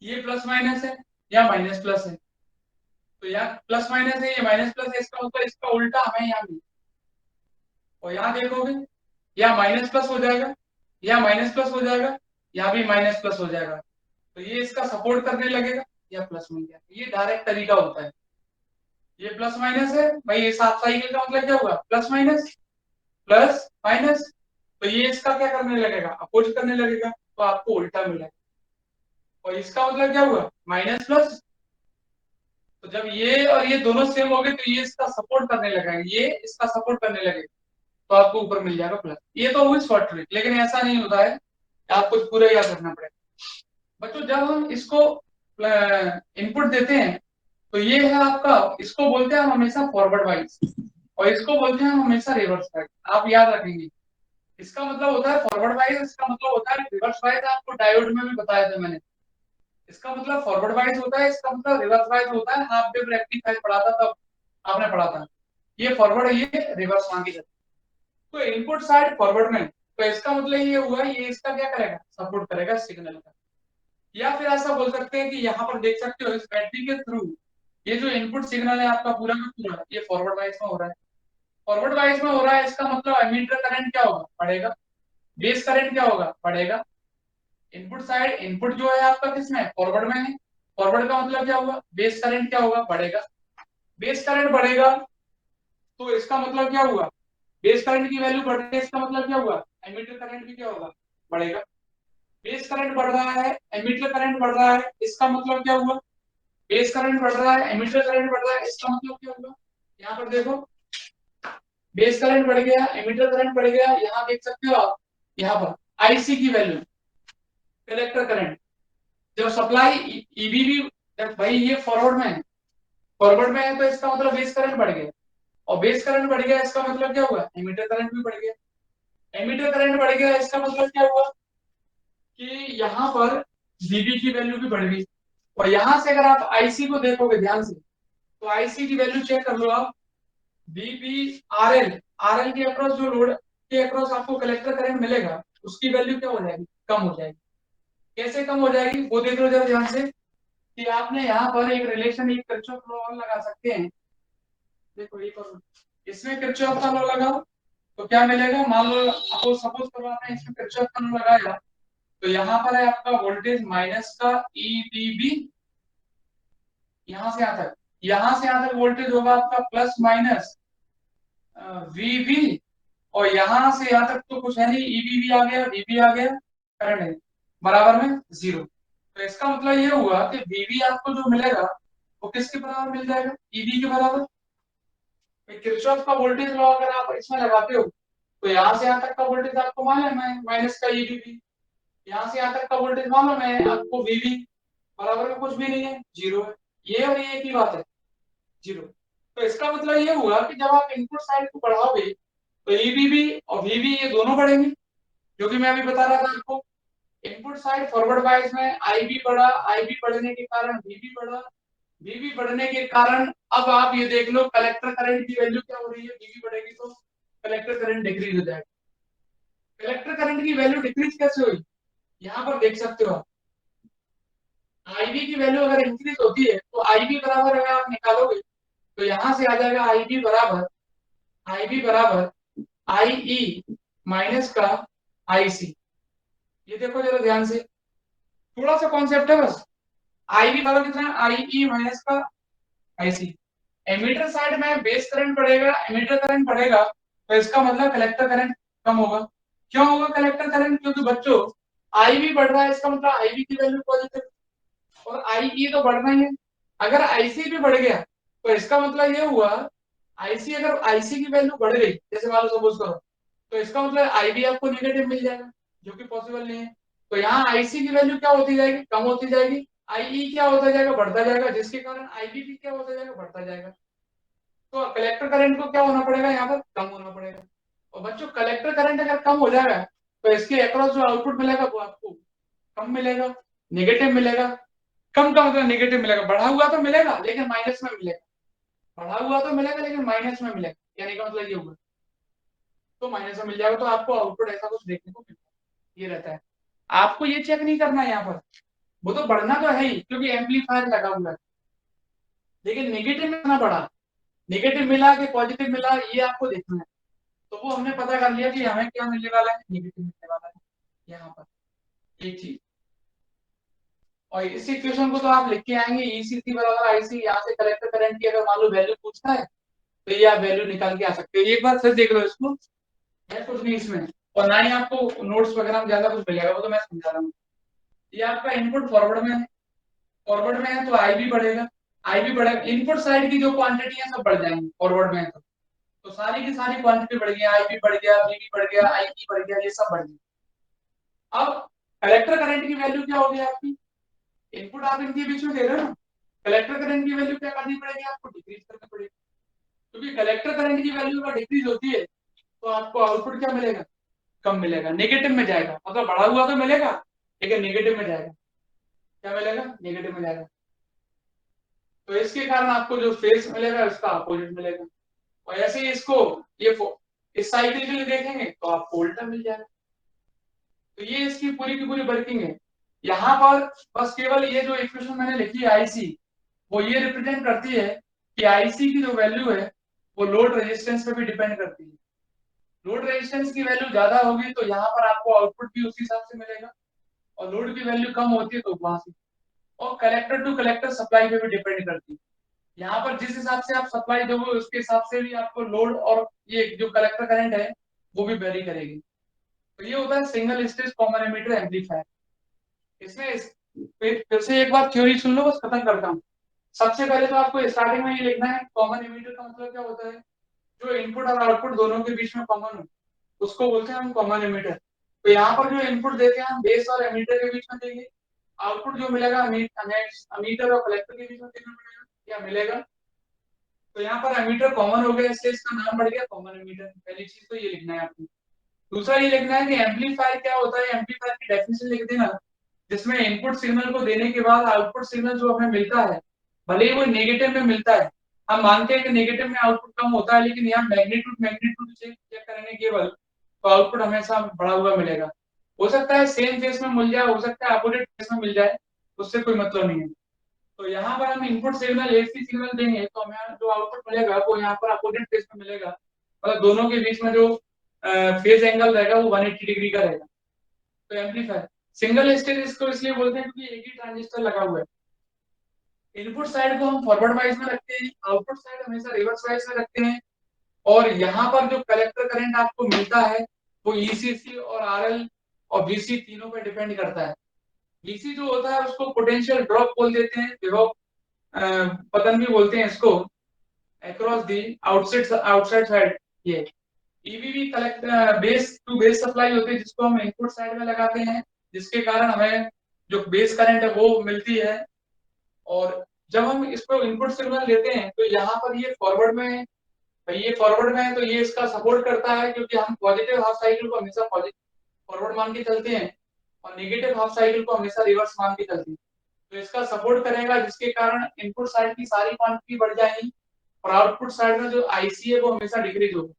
ये प्लस माइनस है, यहाँ माइनस प्लस है, तो यहाँ प्लस माइनस है, ये माइनस प्लस है, इसका मतलब इसका उल्टा हमें यहाँ मिला। और यहाँ देखोगे यहाँ माइनस प्लस हो जाएगा, यहाँ माइनस प्लस हो जाएगा, यहाँ भी माइनस प्लस हो जाएगा, तो ये इसका सपोर्ट करने लगेगा, या प्लस मिल गया। ये डायरेक्ट तरीका होता है। ये प्लस माइनस है भाई, ये साफ साइकिल का मतलब क्या हुआ? प्लस माइनस प्लस माइनस, तो ये इसका क्या करने लगेगा? अपोज करने लगेगा, तो आपको उल्टा मिलेगा। और इसका मतलब क्या हुआ? माइनस प्लस, तो जब ये और ये दोनों सेम हो गए तो ये इसका सपोर्ट करने लगेगा, ये इसका सपोर्ट करने लगेगा, तो आपको ऊपर मिल जाएगा प्लस। ये तो हुई शॉर्ट ट्रिक, लेकिन ऐसा नहीं होता है, आपको पूरा याद रखना पड़ेगा। बच्चों जब हम इसको इनपुट देते हैं तो ये है आपका, इसको बोलते हैं हम हमेशा फॉरवर्ड वाइज और इसको बोलते हैं हम हमेशा रिवर्स वाइज। आप याद रखेंगे, इसका मतलब होता है फॉरवर्ड वाइज, इसका मतलब होता है रिवर्स वाइज। आपको डायोड में भी बताया था मैंने, इसका मतलब फॉरवर्ड वाइज होता है, इसका मतलब रिवर्स वाइज होता है। हाफ वेव रेक्टिफायर पढ़ा था तब आपने पढ़ा था, ये फॉरवर्ड है ये रिवर्स मांगी जाती है। तो इनपुट साइड फॉरवर्ड में, तो इसका मतलब ये हुआ, ये इसका क्या करेगा? सपोर्ट करेगा सिग्नल का। या फिर ऐसा बोल सकते हैं कि यहाँ पर देख सकते हो इस बैटरी के थ्रू ये जो इनपुट सिग्नल है आपका पूरा का पूरा, ये फॉरवर्ड वाइज में हो रहा है। फॉरवर्ड वाइज में हो रहा है, इसका मतलब एमीटर करंट क्या होगा? बढ़ेगा। बेस करंट क्या होगा? बढ़ेगा। इनपुट साइड, इनपुट जो है आपका किसमें है? फॉरवर्ड में है। फॉरवर्ड का मतलब क्या होगा? बेस करंट क्या होगा? बढ़ेगा। बेस करंट बढ़ेगा तो इसका मतलब क्या हुआ? बेस करंट की वैल्यू बढ़ रही है, इसका मतलब क्या हुआ? एमीटर करंट भी क्या होगा? बढ़ेगा। बेस करंट बढ़ रहा है, एमीटर करंट बढ़ रहा है, इसका मतलब क्या हुआ? बेस करंट बढ़ रहा है, एमीटर करंट बढ़ रहा है, इसका मतलब क्या हुआ? यहाँ पर देखो बेस करंट बढ़ गया, एमीटर करंट बढ़ गया। यहाँ देख सकते हो आप, यहाँ पर आईसी की वैल्यू, कलेक्टर करंट, जब सप्लाई ईबीबी, भाई ये फॉरवर्ड में है, फॉरवर्ड में है तो इसका मतलब बेस करंट बढ़ गया, और बेस करंट बढ़ गया इसका मतलब क्या हुआ? एमीटर करंट भी बढ़ गया। एमीटर करंट बढ़ गया इसका मतलब क्या हुआ कि यहाँ पर dB की वैल्यू भी बढ़ गई। और यहाँ से अगर आप आईसी को देखोगे ध्यान से, तो आईसी की वैल्यू चेक कर लो आप, VBRL, आरएल के अक्रॉस जो लोड के अक्रॉस आपको कलेक्टर करंट मिलेगा, उसकी वैल्यू क्या हो जाएगी? कम हो जाएगी। कैसे कम हो जाएगी वो देख लो जरा ध्यान से, कि आपने यहाँ पर एक रिलेशन, एक किरचॉफ लॉ और लगा सकते हैं। देखो एक और, इसमें किरचॉफ का लॉ लगाओ तो क्या मिलेगा? मान लो आपको सपोज करो आपने इसमें किरचॉफ का लॉ लगाया, तो यहाँ पर है आपका वोल्टेज माइनस का ईबीबी, यहाँ से यहाँ तक वोल्टेज होगा आपका प्लस माइनस वीबी, और यहाँ से यहाँ तक तो कुछ है नहीं, ईबीबी आ गया, वीबी आ गया, करंट है बराबर में 0। तो इसका मतलब ये हुआ कि VB आपको जो मिलेगा वो किसके बराबर मिल जाएगा, EB के बराबर। किरचॉफ का वोल्टेज लॉ अगर आप इसमें लगाते हो तो यहाँ से यहाँ तक का वोल्टेज आपको मालूम है माइनस का EB भी, यहाँ से यहाँ तक का वोल्टेज मालूम है आपको VB, बराबर में कुछ भी नहीं है, 0 है। ये और ये एक ही बात है, 0। तो इसका मतलब ये हुआ कि जब आप इनपुट साइड को बढ़ाओगे तो EB भी और VB ये दोनों बढ़ेंगे, जो कि मैं अभी बता रहा था आपको। इनपुट साइड फॉरवर्ड बायस में IB बढ़ा, IB बढ़ने के कारण VB बढ़ा, VB बढ़ने के कारण अब आप ये देख लो कलेक्टर करंट की वैल्यू क्या हो रही है, VB बढ़ेगी तो कलेक्टर करंट डिक्रीज हो जाएगा। कलेक्टर करंट की वैल्यू डिक्रीज कैसे हुई, यहाँ पर देख सकते हो आप। IB की वैल्यू अगर इंक्रीज होती है तो IB बराबर अगर आप निकालोगे तो यहां से आ जाएगा IB बराबर IE माइनस का IC। ये देखो जरा ध्यान से, थोड़ा सा कॉन्सेप्ट है बस। IB बराबर कितना है, IE माइनस का IC। एमीटर साइड में बेस करंट बढ़ेगा, एमीटर करंट बढ़ेगा तो इसका मतलब कलेक्टर करंट कम होगा। क्यों होगा कलेक्टर करंट, क्योंकि बच्चों IB बढ़ रहा है, इसका मतलब IB की वैल्यू पॉजिटिव और IE तो बढ़ना ही है। अगर IC भी बढ़ गया तो इसका मतलब ये हुआ IC, अगर IC की वैल्यू बढ़ गई जैसे मान लो सपोज करो, तो इसका मतलब IB आपको नेगेटिव मिल जाएगा, जो कि पॉसिबल नहीं है। तो यहाँ IC की वैल्यू क्या होती जाएगी, कम होती जाएगी, IE क्या होता जाएगा, बढ़ता जाएगा, जिसके कारण IB भी क्या होता जाएगा, बढ़ता जाएगा। तो कलेक्टर करंट को क्या होना पड़ेगा, यहाँ पर कम होना पड़ेगा। और बच्चों कलेक्टर करंट अगर कम हो जाएगा तो इसके अक्रॉस जो आउटपुट मिलेगा वो आपको कम मिलेगा, नेगेटिव मिलेगा। कम का मतलब नेगेटिव मिलेगा, बढ़ा हुआ तो मिलेगा लेकिन माइनस में मिलेगा, बढ़ा हुआ तो मिलेगा लेकिन माइनस में मिलेगा, यानी का मतलब ये होगा तो माइनस में मिल जाएगा। तो आपको आउटपुट ऐसा कुछ देखने को मिलता है, ये रहता है। आपको ये चेक नहीं करना है यहाँ पर, वो तो बढ़ना तो है ही क्योंकि एम्पलीफायर लगा हुआ है, लेकिन नेगेटिव में कितना बढ़ा, नेगेटिव मिला कि पॉजिटिव मिला, ये आपको देखना है। तो वो हमने पता कर लिया कि हमें क्या मिलने वाला है, नेगेटिव मिलने वाला है यहाँ पर, एक चीज। और इस इक्वेशन को तो आप लिख के आएंगे ECC बराबर IC, यहाँ से कलेक्टर करंट की अगर मान लो वैल्यू पूछता है तो ये आप वैल्यू निकाल के आ सकते हो। एक बार फिर देख लो इसको, है कुछ नहीं इसमें, और ना ही आपको नोट्स वगैरह में ज्यादा कुछ मिलेगा, वो तो मैं समझा रहा हूँ। ये आपका इनपुट फॉरवर्ड में है, फॉरवर्ड में है तो IB बढ़ेगा, IB बढ़ेगा, इनपुट साइड की जो क्वांटिटी है सब बढ़ जाएंगी फॉरवर्ड में है तो सारी की सारी क्वांटिटी बढ़ गई, IB बढ़ गया, VB बढ़ गया, IE बढ़ गया, ये सब बढ़ गया। अब कलेक्टर करंट की वैल्यू क्या होगी आपकी, इनपुट आप इनके बीच में दे रहे हो ना, कलेक्टर करंट की वैल्यू क्या करनी पड़ेगी, आपको डिक्रीज करनी पड़ेगी, क्योंकि कलेक्टर करंट की वैल्यू का डिक्रीज होती है तो आपको आउटपुट क्या मिलेगा, कम मिलेगा, नेगेटिव में जाएगा, मतलब बढ़ा हुआ तो मिलेगा लेकिन नेगेटिव में जाएगा। क्या मिलेगा, नेगेटिव में जाएगा। तो इसके कारण आपको जो फेज मिलेगा उसका अपोजिट मिलेगा। और ऐसे ही इसको ये इस साइकिल के लिए देखेंगे तो आपको उल्टा मिल जाएगा। तो ये इसकी पूरी की पूरी वर्किंग है। यहाँ पर बस केवल ये जो इक्वेशन मैंने लिखी है IC, वो ये रिप्रेजेंट करती है कि IC की जो वैल्यू है वो लोड रेजिस्टेंस पे भी डिपेंड करती है। लोड रेजिस्टेंस की वैल्यू ज्यादा होगी तो यहाँ पर आपको आउटपुट भी उसी हिसाब से मिलेगा, और लोड की वैल्यू कम होती है तो वहां से। और कलेक्टर टू कलेक्टर सप्लाई पे भी डिपेंड करती है। यहाँ पर जिस हिसाब से आप सप्लाई दोगे उसके हिसाब से भी आपको लोड और ये जो कलेक्टर करंट है वो भी वेरी करेगी। तो ये होता है single stage common emitter amplifier. इसमें फिर से एक बार थ्योरी सुन लो, बस खत्म करता हूँ। सबसे पहले तो आपको स्टार्टिंग में ये लिखना है कॉमन एमिटर का मतलब क्या होता है, जो इनपुट और आउटपुट दोनों के बीच में कॉमन हो उसको बोलते हैं हम कॉमन एमिटर। तो यहाँ पर जो इनपुट देते हैं हम बेस और एमिटर के बीच में देंगे, आउटपुट जो मिलेगा अमीटर और कलेक्टर के बीच में देना पड़ेगा या मिलेगा। तो यहाँ पर एमीटर कॉमन हो गया इसलिए इसका नाम बढ़ गया कॉमन एमीटर। पहली चीज तो ये लिखना है आपको। दूसरा ये लिखना है कि एम्पलीफायर क्या होता है, एम्पलीफायर की डेफिनेशन लिख देना, जिसमें इनपुट सिग्नल को देने के बाद आउटपुट सिग्नल जो हमें मिलता है भले ही वो नेगेटिव में मिलता है, हम मानते हैं कि नेगेटिव में आउटपुट कम होता है, लेकिन यहाँ मैग्नीट्यूड चेक करेंगे केवल तो आउटपुट हमेशा बढ़ा हुआ मिलेगा। हो सकता है सेम फेस में मिल जाए, हो सकता है अपोजिट फेस में मिल जाए, उससे कोई मतलब नहीं है। तो यहाँ पर हम इनपुट सिग्नल AC सिग्नल देंगे तो हमें जो आउटपुट मिलेगा वो यहाँ पर अपोजिट फेस में मिलेगा, मतलब दोनों के बीच में जो फेज एंगल रहेगा वो 180 डिग्री का रहेगा। तो एम्पलीफायर सिंगल स्टेज इसको इसलिए बोलते हैं क्योंकि एक ही ट्रांजिस्टर लगा हुआ है। इनपुट साइड को हम फॉरवर्ड वाइज में रखते हैं, आउटपुट साइड हमेशा रिवर्स वाइज में रखते हैं। और यहाँ पर जो कलेक्टर करंट आपको मिलता है वो ECC और RL और VC तीनों पे डिपेंड करता है। VC जो होता है उसको पोटेंशियल ड्रॉप बोल देते हैं, विभव पतन भी बोलते हैं इसको, अक्रॉस दी आउटसाइड साइड। ये EBV collect base to base supply होती है जिसको हम इनपुट साइड में लगाते हैं, जिसके कारण हमें जो बेस करंट है वो मिलती है। और जब हम इसको इनपुट सिग्नल लेते हैं तो यहाँ पर ये फॉरवर्ड में है, तो ये इसका सपोर्ट करता है, क्योंकि हम पॉजिटिव हाफ साइकिल को हमेशा पॉजिटिव फॉरवर्ड मान के चलते हैं और नेगेटिव हाफ साइकिल को हमेशा रिवर्स मान के चलते हैं। तो इसका सपोर्ट करेगा, जिसके कारण इनपुट साइड की सारी क्वांटिटी बढ़ जाएगी और आउटपुट साइड में जो IC है वो हमेशा डिक्रीज होगा,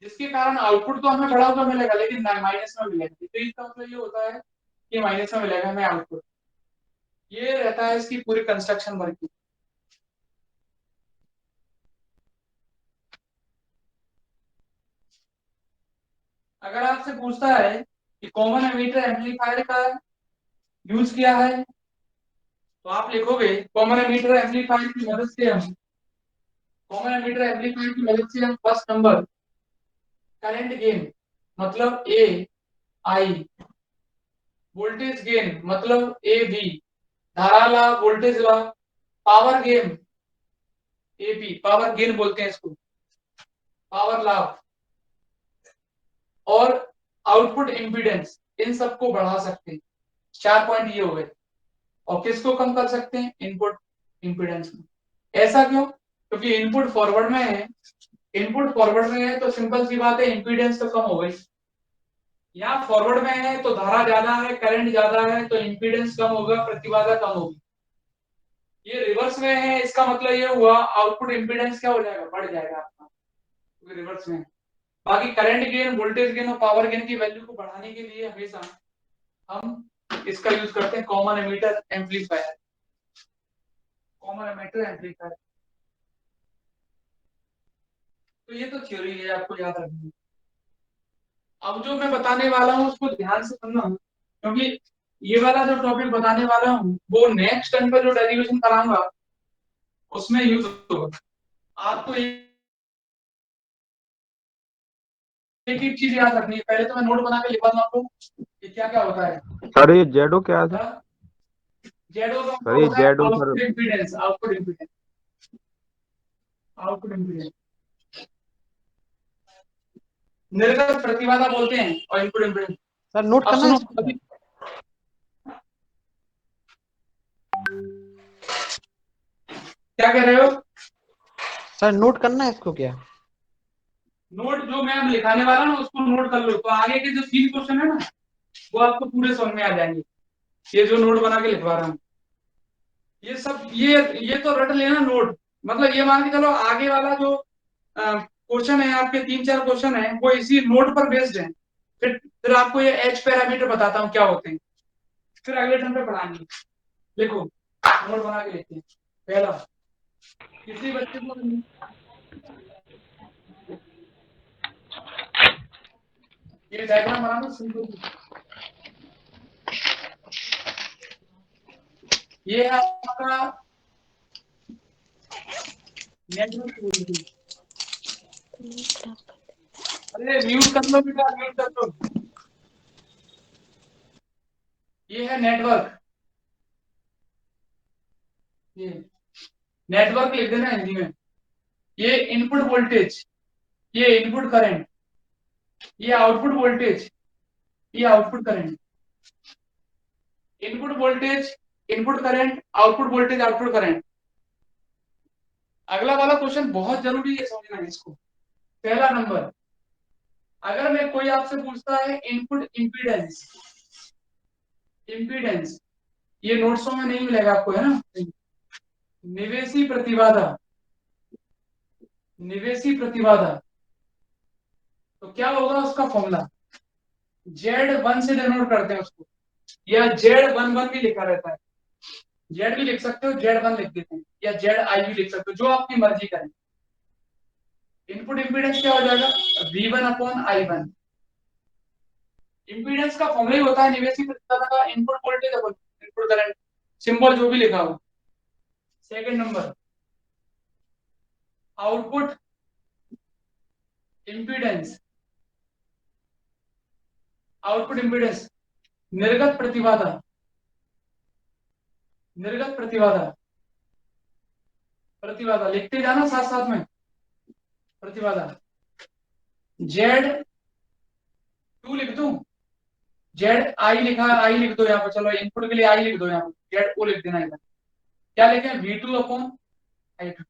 जिसके कारण आउटपुट तो हमें बढ़ा हुआ मिलेगा लेकिन माइनस में मिलेगा। तो इसका मतलब ये होता है कि माइनस में मिलेगा हमें आउटपुट। ये रहता है इसकी पूरी कंस्ट्रक्शन वर्किंग। अगर आपसे पूछता है कि कॉमन एमीटर एम्पलीफायर का यूज किया है, तो आप लिखोगे कॉमन एमीटर एम्पलीफायर की मदद से हम फर्स्ट नंबर करंट गेन मतलब AI, वोल्टेज गेन मतलब AB, धारा लाभ, वोल्टेज लाभ, power gain AP, power gain बोलते हैं इसको, पावर लाभ, और आउटपुट इंपीडेंस, इन सबको बढ़ा सकते हैं। 4 पॉइंट ये हो गए। और किसको कम कर सकते हैं? इनपुट इंपीडेंस में। ऐसा क्यों? क्योंकि इनपुट फॉरवर्ड में है तो सिंपल सी बात है, इंपीडेंस तो कम हो गई। यहाँ फॉरवर्ड में है तो धारा ज्यादा है, करंट ज्यादा है, तो इंपीडेंस कम होगा, प्रतिबाधा कम होगी। ये रिवर्स में है, इसका मतलब ये हुआ आउटपुट इंपीडेंस क्या हो जाएगा? बढ़ जाएगा आपका, क्योंकि रिवर्स में है। बाकी करंट गेन, वोल्टेज गेन और पावर गेन की वैल्यू को बढ़ाने के लिए हमेशा हम इसका यूज करते हैं कॉमन एमीटर एम्पलीफायर। तो ये तो थ्योरी है, आपको याद रखनी है। अब जो मैं बताने वाला हूँ उसको ध्यान से सुनना, क्योंकि ये वाला जो टॉपिक बताने वाला हूँ वो नेक्स्ट टर्म पर जो डेरिवेशन कराऊंगा उसमें यूज होगा। आपको एक एक चीज याद रखनी है। पहले तो मैं नोट बना के लिखवा दूं आपको कि क्या क्या होता है। सर ये जेडो क्या है? जेडो का सर ये होता है जेडो आउटपुट सर इंपीडेंस, निर्गत प्रतिबाधा बोलते हैं और इनपुट इंपीडेंस। सर नोट अब करना सुनो, है अभी क्या कह रहे हो? सर, नोट करना है इसको क्या? नोट जो मैं अब लिखाने वाला हूँ उसको नोट कर लो, तो आगे के जो 3 क्वेश्चन है ना वो आपको पूरे समझ में आ जाएंगे। ये जो नोट बना के लिखवा रहा हूँ ये सब ये तो रट लेना नोट। मतलब ये मान के चलो आगे वाला जो क्वेश्चन है, आपके 3-4 क्वेश्चन है वो इसी नोट पर बेस्ड है। फिर आपको ये H पैरामीटर बताता हूँ क्या होते हैं, फिर अगले टर्म पे पढ़ाएंगे। देखो नोट बना के लिखते हैं। पहला, किसी बच्चे को ये डायग्राम बनाना सिंपल। ये है आपका नेटवर्क। अरे म्यूट कर लो बेटा, म्यूट कर लो। ये है नेटवर्क, ये नेटवर्क लिख देना हिंदी में। ये इनपुट वोल्टेज, ये इनपुट करंट, ये आउटपुट वोल्टेज, ये output current. Input voltage, input current, output voltage, output current. अगला वाला क्वेश्चन बहुत जरूरी है समझना है इसको। पहला नंबर, अगर मैं कोई आपसे पूछता है इनपुट इंपीडेंस, ये नोट्सों में नहीं मिलेगा आपको, है ना। निवेशी प्रतिबाधा, तो क्या होगा उसका फॉर्मूला? Z1 से डिनोट करते हैं उसको, या Z11 भी लिखा रहता है। Z भी लिख सकते हो, Z1 लिख देते हैं, या ZI भी लिख सकते हो, जो आपकी मर्जी करें। इनपुट इंपीडेंस क्या हो जाएगा? V1/I1। इंपीडेंस का फॉर्मूला ही होता है निवेशी प्रतिबाधा का input voltage upon input current, symbol जो भी लिखा हो। Second number, output impedance output impedance, निर्गत प्रतिबाधा, निर्गत प्रतिबाधा, प्रतिबाधा लिखते जाना साथ साथ में, प्रतिबाधा Z2 लिख दूं, जेड आई लिखा, आई लिख दो यहाँ पे, चलो इनपुट के लिए आई लिख दो यहाँ पे, जेड ओ लिख देना इधर, क्या लिखे V2 अपॉन I2,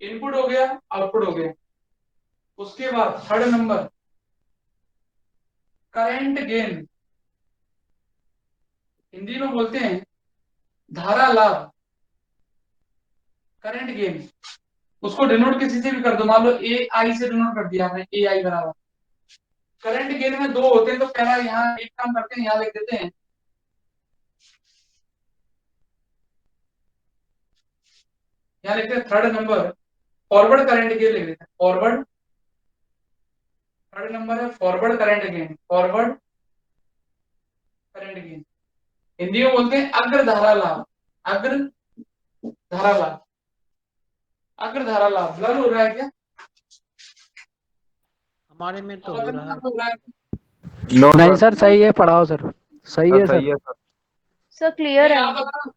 इनपुट हो गया आउटपुट हो गया। उसके बाद third number current gain, Hindi में बोलते हैं धारा लाभ, करंट गेन, उसको डिनोट किसी से भी कर दो, मान लो ए आई से डिनोट कर दिया आपने, ए आई बराबर, करंट गेन में दो होते हैं, तो पहला यहाँ एक काम करते हैं, यहाँ लिख देते हैं, यहाँ लिखते हैं third number forward current gain लिख देते हैं, फॉरवर्ड, थर्ड नंबर है forward current gain, forward current gain, Hindi में बोलते हैं अग्रधारा लाभ, अग्रधारा लाभ, अग्रधारा लाभ। ब्लर हो रहा है क्या? हमारे में तो हो पता रहा नहीं है। आपको हो रहा है? नो नहीं सर सही है, पढ़ाओ सर, सही है सही सर। है सर। सर क्लियर नहीं, है। आप बताओ,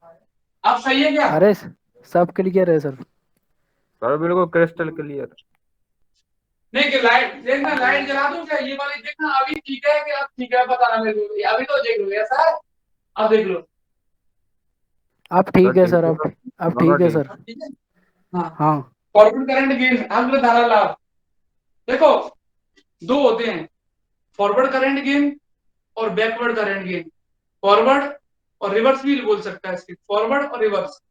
आप सही है क्या? अरे सब क्लियर है सर। सर बिल्कुल क्रिस्टल क्लियर। नहीं कि लाइट देखना, लाइट जला दूं क्या ये वाली, देखना अभी ठीक है कि अब ठीक है, बताना मेरे को, अभी तो देख लो ऐसा है, अब देख लो, अब ठीक है सर, ठीक है अब ठीक है सर। ठीक है। हाँ, हाँ फॉरवर्ड करंट गेन, अग्रधारा लाभ, देखो दो होते हैं, फॉरवर्ड करंट गेन और बैकवर्ड करंट गेन, फॉरवर्ड और रिवर्स भी बोल सकता है इसके, फॉरवर्ड और रिवर्स।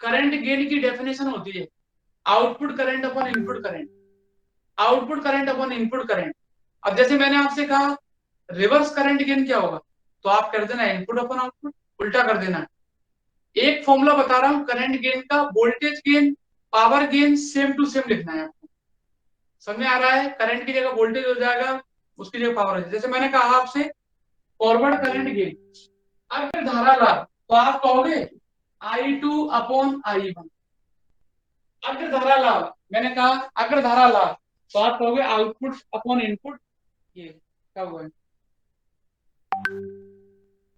करंट गेन की डेफिनेशन होती है output current upon input current, output current upon input current. अब जैसे मैंने आपसे कहा रिवर्स करंट गेन क्या होगा, तो आप कर देना इनपुट अपॉन आउटपुट, उल्टा कर देना। एक फॉर्मूला बता रहा हूं करंट गेन का, voltage gain power gain same to same लिखना है आपको, समझ में आ रहा है? करंट की जगह वोल्टेज हो जाएगा, उसकी जगह पावर हो जाएगा। जैसे मैंने कहा आपसे फॉरवर्ड करंट गेन, अगर धारा लाभ, तो आप कहोगे I2 अपॉन I1, अग्र धारा लाभ, मैंने कहा अग्र धारा लाभ, तो आप कहोगे आउटपुट अपॉन इनपुट, ये क्या हुआ है,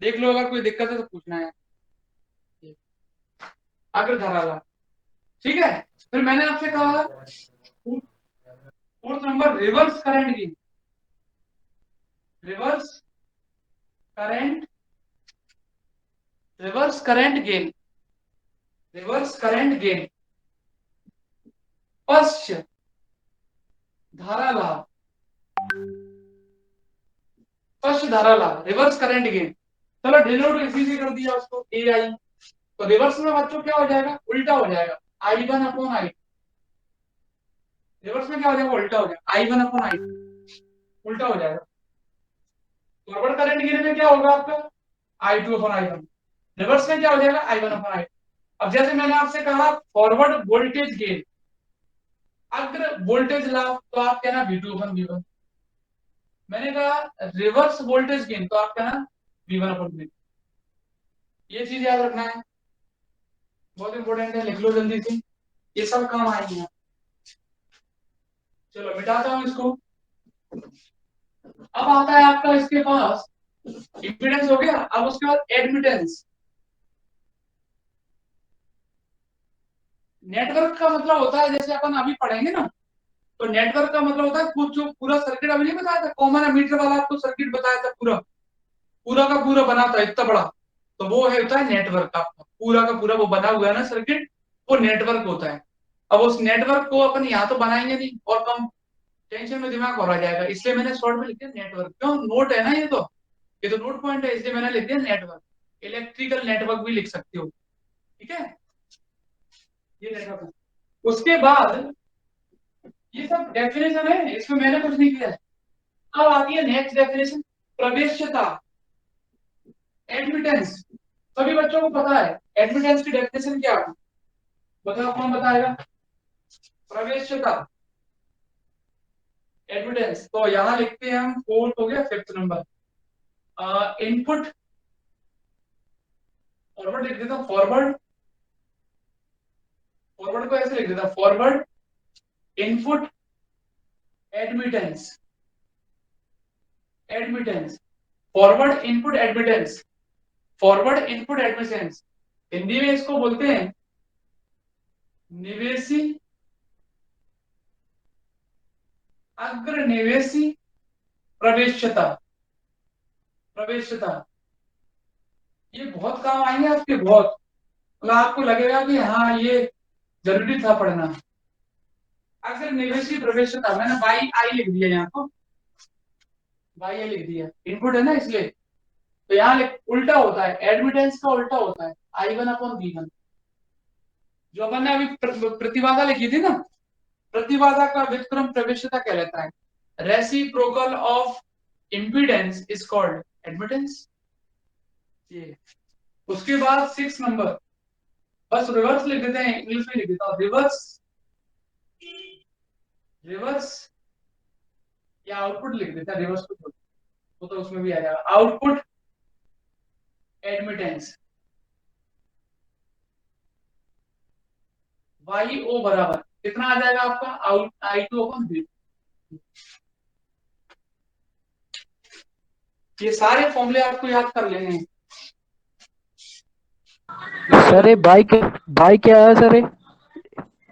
देख लो, अगर कोई दिक्कत है तो पूछना है, अग्र धारा लाभ, ठीक है। फिर मैंने आपसे कहा fourth number reverse current gain, reverse current, reverse current gain, reverse current gain, पश्च धारा लाभ, पश्च धारा लाभ, रिवर्स करंट गेन। चलो डिनोट इसी से कर दिया उसको, ए आई, तो रिवर्स में बच्चों क्या हो जाएगा, उल्टा हो जाएगा, I1 अपॉन I, रिवर्स में क्या हो जाएगा, उल्टा हो जाएगा, I1 अपॉन I, उल्टा हो जाएगा। फॉरवर्ड करंट गेन में क्या होगा आपका, I2 अपॉन I1, रिवर्स में क्या हो जाएगा, I1 अपॉन I2। अब जैसे मैंने आपसे कहा फॉरवर्ड वोल्टेज गेन, अग्र वोल्टेज लाभ, तो आप कहना V2 अपॉन V1। मैंने कहा रिवर्स वोल्टेज गेन, तो आप कहना V1 अपॉन V2। ये चीज याद रखना है, बहुत इंपॉर्टेंट है, लिख लो जल्दी से, ये सब काम आएंगे। चलो मिटाता हूं इसको। अब आता है आपका इसके पास इम्पीडेंस हो गया, अब उसके बाद एडमिटेंस। नेटवर्क का मतलब होता है, जैसे अपन अभी पढ़ेंगे ना, तो नेटवर्क का मतलब होता है कुछ जो पूरा सर्किट अभी नहीं बताया था, कॉमन एमीटर वाला आपको सर्किट बताया था, पूरा पूरा का पूरा बना था इतना बड़ा, तो वो है होता है नेटवर्क, आपका पूरा का पूरा वो बना हुआ है ना सर्किट, वो नेटवर्क होता है। अब उस नेटवर्क को अपन यहाँ तो बनाएंगे नहीं, और कम टेंशन में दिमाग और आ जाएगा, इसलिए मैंने शॉर्ट में लिख दिया नेटवर्क। क्यों, नोट है ना ये तो नोट पॉइंट है, इसलिए मैंने लिख दिया नेटवर्क। इलेक्ट्रिकल नेटवर्क भी लिख सकते हो, ठीक है, ये नेटवर्क। उसके बाद ये सब डेफिनेशन है, इसमें मैंने कुछ नहीं किया है। अब आती है नेक्स्ट डेफिनेशन, प्रवेश्यता, एडमिटेंस। सभी बच्चों को पता है एडमिटेंस की डेफिनेशन क्या है, बताओ कौन बताएगा? प्रवेश्यता, एडमिटेंस, तो यहां लिखते हैं हम, फोर्थ हो गया, फिफ्थ नंबर इनपुट, फॉरवर्ड लिख देता हूं, फॉरवर्ड, फॉरवर्ड को ऐसे लिख देता हूं, forward input admittance, admittance, forward input admittance, forward input admittance, Hindi में इसको बोलते हैं निवेशी अग्र निवेशी प्रवेश्यता, प्रवेश्यता। ये बहुत काम आएंगे आपके, बहुत, मतलब आपको लगेगा कि हाँ ये जरूरी था पढ़ना। अगर निवेशी प्रवेश्यता, मैंने बाई आई लिख दिया, यहाँ को बाई आई लिख दिया, इनपुट है ना इसलिए, तो यहाँ उल्टा होता है, एडमिटेंस का उल्टा होता है I1/B1। जो अपन ने अभी प्रतिबाधा लिखी थी ना, प्रतिबाधा का व्युत्क्रम प्रवेश्यता कहलाता है। Reciprocal of impedance is called admittance. ये उसके बाद 6 नंबर, बस रिवर्स लिख देते हैं, इंग्लिश में लिख देता हूं, रिवर्स, रिवर्स या आउटपुट लिख देता है, रिवर्स को वो तो उसमें भी आ जाएगा, आउटपुट एडमिटेंस। YO बराबर कितना आ जाएगा आपका, I2/B। ये सारे फॉर्मूले आपको याद कर लेने हैं। सर ये बाई क्या है सर ये?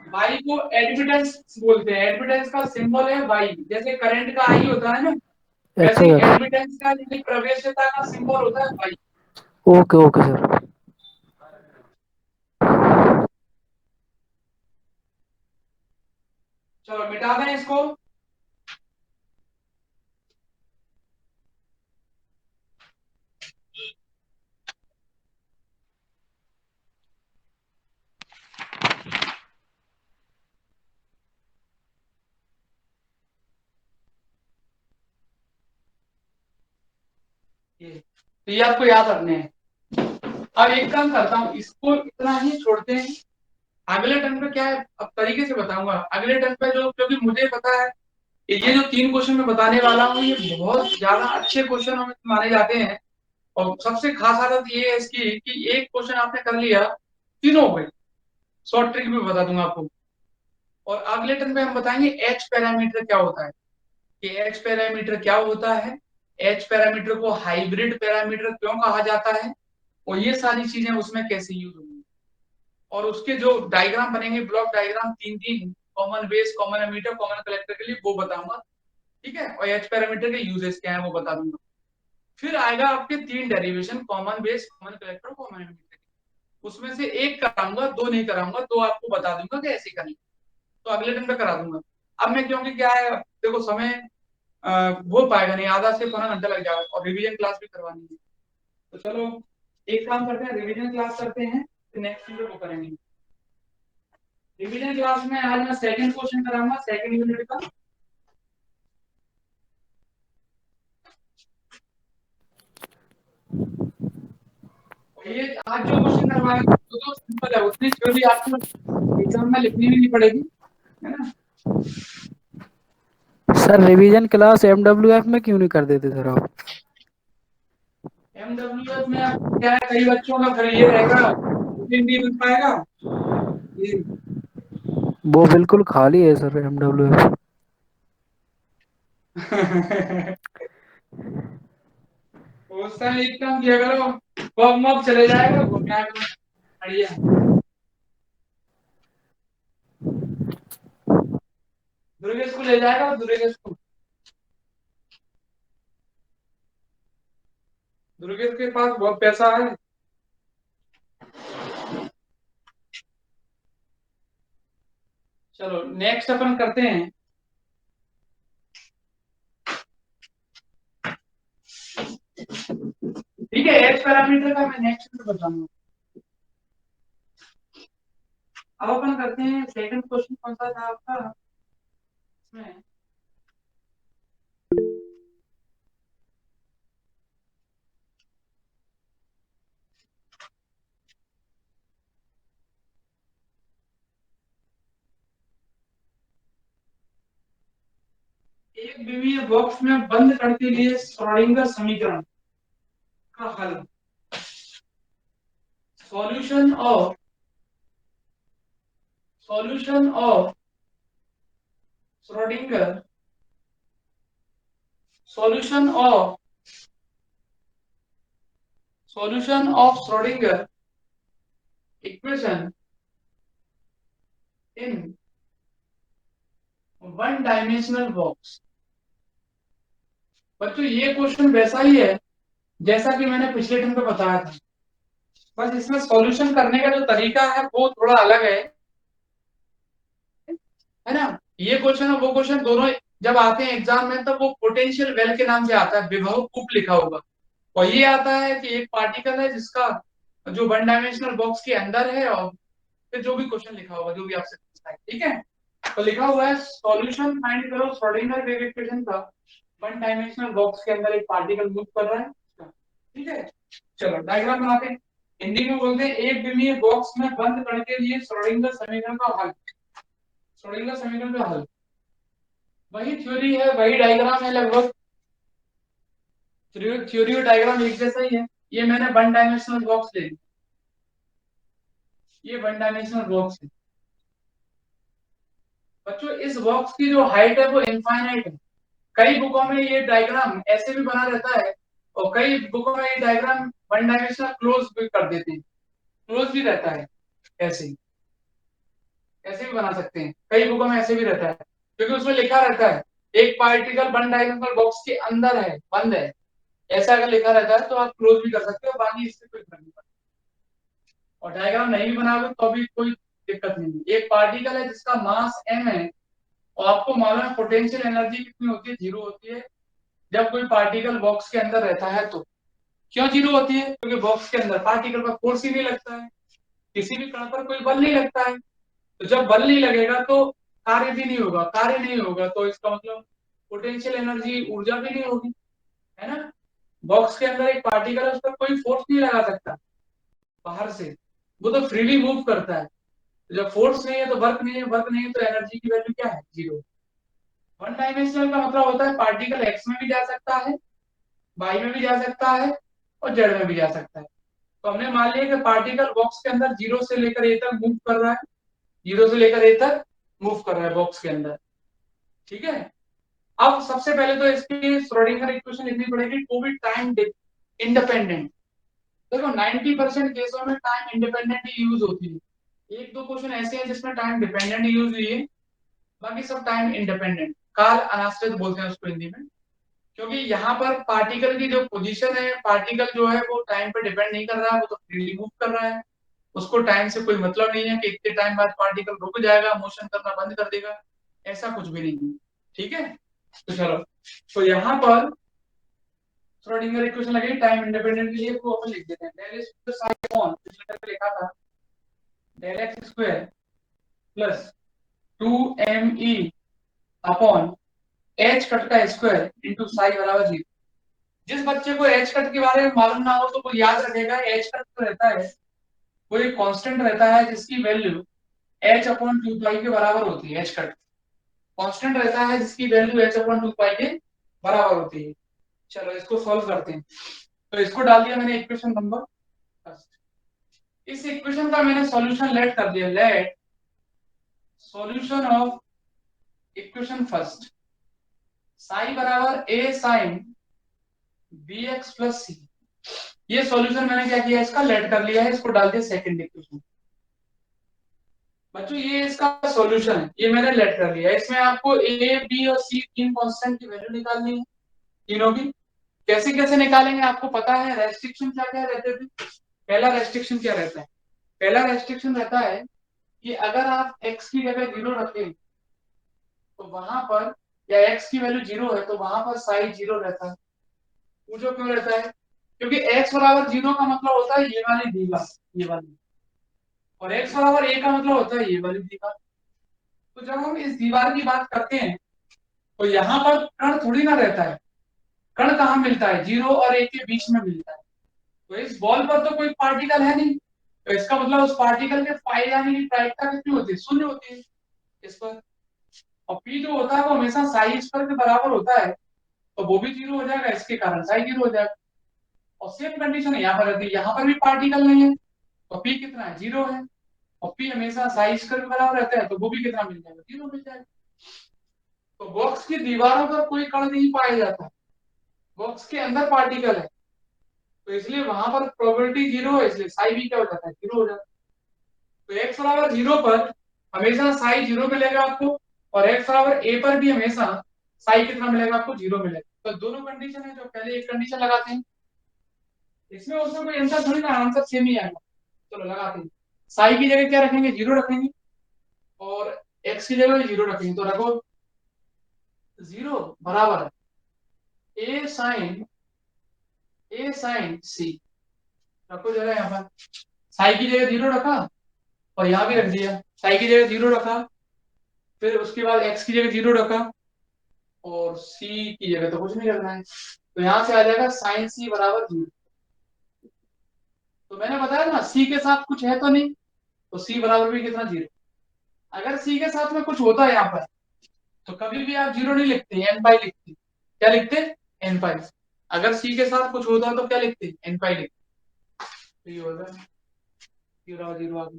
बाई को एडमिटेंस बोलते हैं, एडमिटेंस का सिंबल है बाई, जैसे करंट का आई होता है ना, अच्छा वैसे सर, एडमिटेंस का यानी प्रवेश्यता का सिंबल होता है बाई। Okay okay sir. चलो मिटा दें इसको। तो ये आपको याद रखने हैं। अब एक काम करता हूँ, इसको इतना ही छोड़ते हैं, अगले टर्म पे क्या है अब तरीके से बताऊंगा। अगले टर्म पे जो, क्योंकि मुझे पता है ये जो 3 क्वेश्चन मैं बताने वाला हूँ ये बहुत ज्यादा अच्छे क्वेश्चन हमें माने जाते हैं। और सबसे खास आदत ये है इसकी कि एक क्वेश्चन आपने कर लिया, तीनों हो गए। शॉर्ट ट्रिक भी बता दूंगा आपको। और अगले टर्म पे हम बताएंगे एच पैरामीटर क्या होता है, कि एच पैरामीटर क्या होता है, एच पैरामीटर को हाइब्रिड पैरामीटर क्यों कहा जाता है, और ये सारी चीजें उसमें कैसे यूज होंगी। और उसके जो डायग्राम बनेंगे, block diagram 3 common base, common ammeter, common collector के लिए, वो बताऊंगा, ठीक है। और एच पैरामीटर के यूजेस क्या है वो बता दूंगा। फिर आएगा आपके 3 derivation, common base, common collector, common ammeter. उसमें से एक कराऊंगा, 2 नहीं कराऊंगा, 2 आपको बता दूंगा कि ऐसे करेंगे, तो अगले दिन पे करा दूंगा। अब मैं, क्योंकि क्या है देखो समय हो पाएगा नहीं, आधा से 15 घंटा लग जाएगा, और रिवीजन क्लास भी करवानी है। तो चलो एक काम करते हैं, रिवीजन क्लास करते हैं, फिर नेक्स्ट वीडियो को करेंगे। रिवीजन क्लास में आज मैं सेकंड क्वेश्चन कराऊंगा, सेकंड यूनिट का। ये आज जो क्वेश्चन करवाएंगे वो तो सिंपल है, उतनी थ्योरी आपको एग्जाम में लिखनी भी नहीं पड़ेगी, है ना। सर रिवीजन क्लास MWF में क्यों नहीं कर देते सर आप? MWF में आपको क्या है, कई बच्चों का फिर ये रहेगा, रूटीन नहीं मिल पाएगा ये। वो बिल्कुल खाली है सर MWF। उस टाइम एक काम किया करो, कब मब चले जाएगा, घूमने बढ़िया। दुर्गेश को ले जाएगा, दुर्गेश को, दुर्गेश के पास बहुत पैसा है। चलो नेक्स्ट अपन करते हैं, ठीक है। एच पैरामीटर का मैं नेक्स्ट में बताऊंगा। अब अपन करते हैं सेकंड क्वेश्चन, कौन सा था आपका इसमें। एक विमीय बॉक्स में बंद करते लिए श्रोडिंगर समीकरण का हल, solution of Schrodinger solution of Schrodinger equation in one dimensional box. बच्चों ये क्वेश्चन वैसा ही है जैसा कि मैंने पिछले टर्म पे बताया था, बस इसमें सॉल्यूशन करने का जो तरीका है वो थोड़ा अलग है ना। ये क्वेश्चन और वो क्वेश्चन दोनों जब आते हैं एग्जाम में तब वो पोटेंशियल वेल के नाम से आता है, विभव कूप लिखा होगा, और ये आता है कि एक पार्टिकल है जिसका जो वन डायमेंशनल बॉक्स के अंदर है, और फिर जो भी क्वेश्चन लिखा होगा जो भी आपसे पूछता है, ठीक है। तो लिखा हुआ है सॉल्यूशन फाइंड करो श्रोडिंगर वेव इक्वेशन का, वन डायमेंशनल बॉक्स के अंदर एक पार्टिकल मूव कर रहा है, ठीक है। चलो डायग्राम बनाते हैं, हिंदी में बोलते हैं एक विमीय बॉक्स में बंद कण के लिए श्रोडिंगर समीकरण का हल। श्रोडिंगर समीकरण का हल वही थ्योरी है, वही डायग्राम है, लगभग थ्योरी और डायग्राम एक जैसा ही है। ये मैंने वन डायमेंशनल बॉक्स ले लिया, ये वन डायमेंशनल बॉक्स है बच्चों। इस बॉक्स की जो हाइट है वो इनफाइनाइट है। कई बुकों में ये डायग्राम ऐसे भी बना रहता है, और कई बुकों में ये डायग्राम वन डायमेंशनल क्लोज भी कर देते हैं, क्लोज भी रहता है, ऐसे ऐसे भी बना सकते हैं, कई बुकों में ऐसे भी रहता है, क्योंकि उसमें लिखा रहता है एक पार्टिकल वन डायमेंशनल बॉक्स के अंदर है, बंद है, ऐसा अगर लिखा रहता है तो आप क्लोज भी कर सकते हो, बाकी इससे कोई फर्क नहीं पड़ता। और डायग्राम नहीं भी बनाओगे तो भी कोई दिक्कत नहीं है। एक पार्टिकल है जिसका मास m है, और आपको मालूम है पोटेंशियल एनर्जी कितनी होती है, 0 होती है जब कोई पार्टिकल बॉक्स के अंदर रहता है। तो क्यों 0 होती है? क्योंकि बॉक्स के अंदर पार्टिकल पर फोर्स ही नहीं लगता है, किसी भी कण पर कोई बल नहीं लगता है, तो जब बल नहीं लगेगा तो कार्य भी नहीं होगा, कार्य नहीं होगा तो इसका मतलब पोटेंशियल एनर्जी, ऊर्जा भी नहीं होगी, है ना। बॉक्स के अंदर एक पार्टिकल है, उस पर कोई फोर्स नहीं लगा सकता बाहर से, वो तो फ्रीली मूव करता है। जब फोर्स नहीं है तो वर्क नहीं है, वर्क नहीं है तो एनर्जी की वैल्यू क्या है, 0। वन डायमेंशनल का मतलब होता है पार्टिकल एक्स में भी जा सकता है, वाई में भी जा सकता है, और जेड में भी जा सकता है। तो हमने मान लिया कि पार्टिकल बॉक्स के अंदर 0 से लेकर ए तक मूव कर रहा है, 0 से लेकर ए तक मूव कर रहा है बॉक्स के अंदर, ठीक है। अब सबसे पहले तो इसकी श्रोडिंगर इक्वेशन लिखनी पड़ेगी टू बी टाइम इंडिपेंडेंट। देखो 90% केसों में टाइम इंडिपेंडेंट ही यूज होती है, एक दो क्वेश्चन ऐसे हैं जिसमें टाइम डिपेंडेंट यूज हुई है, बाकी सब टाइम इंडिपेंडेंट, काल अनाश्रित बोलते हैं उसको हिंदी में। क्योंकि यहाँ पर पार्टिकल की जो पोजीशन है, पार्टिकल जो है वो टाइम पे डिपेंड नहीं कर रहा है, वो तो फ्रीली मूव कर रहा है, उसको टाइम से कोई मतलब नहीं है कि इतने टाइम बाद पार्टिकल रुक जाएगा, मोशन करना बंद कर देगा, ऐसा कुछ भी नहीं है, ठीक है। तो चलो, तो यहाँ पर श्रोडिंगर इक्वेशन लगेगी टाइम इंडिपेंडेंट के लिए, को अपन लिख देते हैं डेल स्क्वायर साइन ऑन, पिछले पे लिखा था del x square plus 2me upon H cut का स्क्वायर इंटू साई बराबर 0। जिस बच्चे को एच कट के बारे में मालूम ना हो तो वो याद रखेगा एच कट तो रहता है, वो एक कांस्टेंट रहता है जिसकी वैल्यू एच अपॉन 2 पाई के बराबर होती है। एच कट कांस्टेंट रहता है जिसकी वैल्यू एच अपॉन 2 पाई के बराबर होती है। चलो इसको सॉल्व करते हैं। तो इसको डाल दिया मैंने इक्वेशन नंबर फर्स्ट, इस इक्वेशन का मैंने सॉल्यूशन लेट कर दिया, let solution of equation first psi बराबर A sine B X plus C. ये सॉल्यूशन मैंने क्या किया, इसका लेट कर लिया है, इसको डाल दिया सेकंड इक्वेशन। बच्चों ये इसका सॉल्यूशन है, ये मैंने लेट कर लिया है। इसमें आपको ए बी और सी तीन कांस्टेंट की वैल्यू निकालनी है, तीनों की। कैसे कैसे निकालेंगे आपको पता है, रेस्ट्रिक्शन क्या क्या रहते थे। पहला रेस्ट्रिक्शन क्या रहता है, पहला रेस्ट्रिक्शन रहता है कि अगर आप x की जगह 0 रखें तो वहां पर, या x की वैल्यू 0 है तो वहां पर साई 0 रहता है। पूछो क्यों रहता है, क्योंकि x बराबर 0 का मतलब होता है ये वाली दीवार, ये वाली, और x बराबर a का मतलब होता है ये वाली दीवार। तो जब हम इस दीवार की बात करते हैं तो यहाँ पर कण थोड़ी ना रहता है, कण कहाँ मिलता है, 0 और a के बीच में मिलता है। तो इस बॉल पर तो कोई पार्टिकल है नहीं, तो इसका मतलब उस पार्टिकल के फाई यानी कि प्रायिकता कितनी होती है, 0 होती है इस पर। और p जो होता है वो हमेशा साई स्क्वायर के बराबर होता है, तो वो भी 0 हो जाएगा, इसके कारण साई 0 हो जाएगा। और सेम कंडीशन यहाँ पर रहती है, यहाँ पर भी पार्टिकल नहीं है तो p कितना है, 0 है, और p हमेशा साई स्क्वायर के बराबर रहता है तो वो भी कितना मिल जाएगा, 0 मिल जाएगा। तो बॉक्स की दीवारों पर कोई कण नहीं पाया जाता, बॉक्स के अंदर पार्टिकल है, तो इसलिए वहां पर प्रोबेबिलिटी 0 है, इसलिए साई भी क्या हो जाता है, 0 हो जाता है। तो x बराबर 0 पर हमेशा साई 0 मिलेगा आपको, और x बराबर a पर भी हमेशा साई कितना मिलेगा आपको, 0 मिलेगा। तो दोनों कंडीशन है, जो पहले एक कंडीशन लगाते हैं, इसमें उसमें कोई आंसर थोड़ी ना, आंसर सेम ही आएगा। चलो लगाते हैं, साई की जगह क्या रखेंगे, 0 रखेंगे, और x की जगह 0 रखेंगे, तो रखो 0 बराबर a साइन c, रखो जरा यहाँ पर, साई की जगह 0 रखा और यहाँ भी रख दिया, साई की जगह 0 रखा, फिर उसके बाद x की जगह 0 रखा, और c की जगह तो कुछ नहीं रखना है, तो यहाँ से आ जाएगा साइन c बराबर 0। तो मैंने बताया ना c के साथ कुछ है तो नहीं, तो c बराबर भी कितना, 0। अगर c के साथ में कुछ होता है यहाँ पर, तो कभी भी आप 0 नहीं लिखते, n पाई लिखते, क्या लिखते, n पाई। अगर c के साथ कुछ होता तो क्या लिखते, n पाई लिखते। तो ये होगा 0 0 आ गया,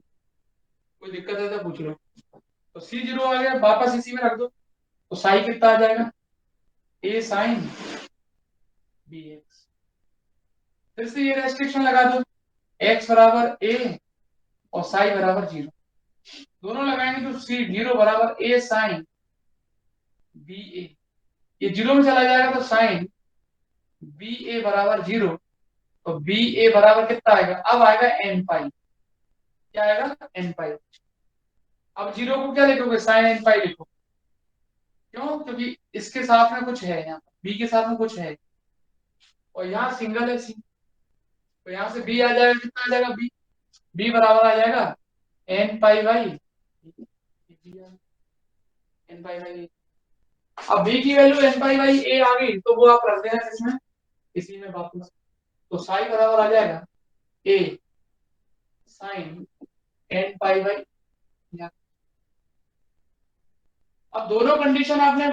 कोई दिक्कत है तो पूछ लो। तो c 0 आ गया, वापस इसी में रख दो, तो साई कितना आ जाएगा, a साइन bx। फिर से ये रेस्ट्रिक्शन लगा दो, x बराबर a और साई बराबर 0, दोनों लगाएंगे तो c 0 बराबर a साइन ba, ये 0 में चला जाएगा तो साइन ba बराबर 0, तो ba बराबर कितना आएगा, अब आएगा n पाई, क्या आएगा, n पाई। अब 0 को क्या लिखोगे, साइन n पाई लिखो, क्यों, क्योंकि इसके साथ में कुछ है, यहाँ b के साथ में कुछ है, और यहाँ सिंगल है c, तो यहाँ से b आ जाएगा, कितना आ जाएगा, b बराबर आ जाएगा n pi by n pi by. अब b की value n pi by a आ गई, तो वो आप रख देना इसमें, इसी में वापस, तो साई बराबर आ जाएगा a sine n pi by. अब दोनों कंडीशन आपने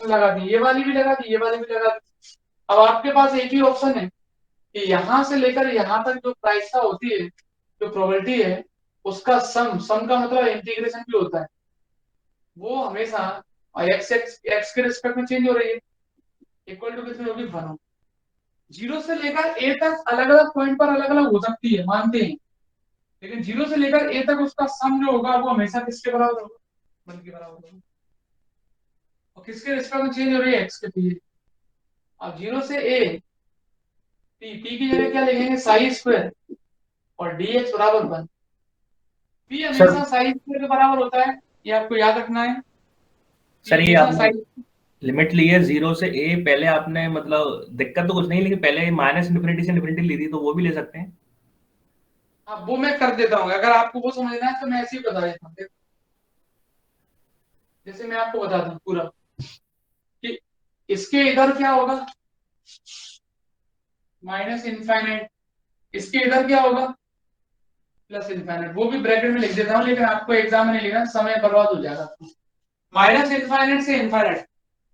लगा दी, ये वाली भी लगा दी, ये वाली भी लगा दी। अब आपके पास एक ही ऑप्शन है कि यहां से लेकर यहां तक जो प्रायिकता होती है, जो प्रोबेबिलिटी है, उसका सम का मतलब इंटीग्रेशन भी होता है, वो हमेशा एक्स के रिस्पेक्ट में चेंज हो रही है, इक्वल टू कितनी होगी, 1 होगी। 0 से लेकर a तक अलग अलग पॉइंट पर अलग अलग हो सकती है, मानते हैं, लेकिन 0 से लेकर a तक उसका सम जो होगा वो हमेशा किसके बराबर होगा, 1 के बराबर होगा। और किसके रिस्पेक्ट में चेंज हो रही है, एक्स के पीरियड। अब 0 से a, p की जगह क्या लिखेंगे, साई स्क्वायर, और dx बराबर 1। p हमेशा साई स्क्वायर के बराबर होता है, ये आपको याद रखना है। सर ये आपने लिमिट ली है 0 से a, पहले आपने मतलब दिक्कत तो कुछ नहीं, लेकिन पहले माइनस इनफिनिटी से इनफिनिटी ली थी, तो वो भी ले सकते हैं। हाँ वो मैं कर देता हूँ, अगर आपको वो समझना है तो मैं ऐसे ही बता देता हूँ, जैसे मैं आपको बताता हूँ पूरा कि इसके इधर क्या होगा, माइनस इनफाइनाइट, इसके इधर क्या होगा, प्लस इनफाइनाइट। वो भी ब्रैकेट में लिख देता हूँ, लेकिन आपको एग्जाम में नहीं लिखना, समय बर्बाद हो जाएगा। माइनस इनफाइनाइट से इनफाइनाइट,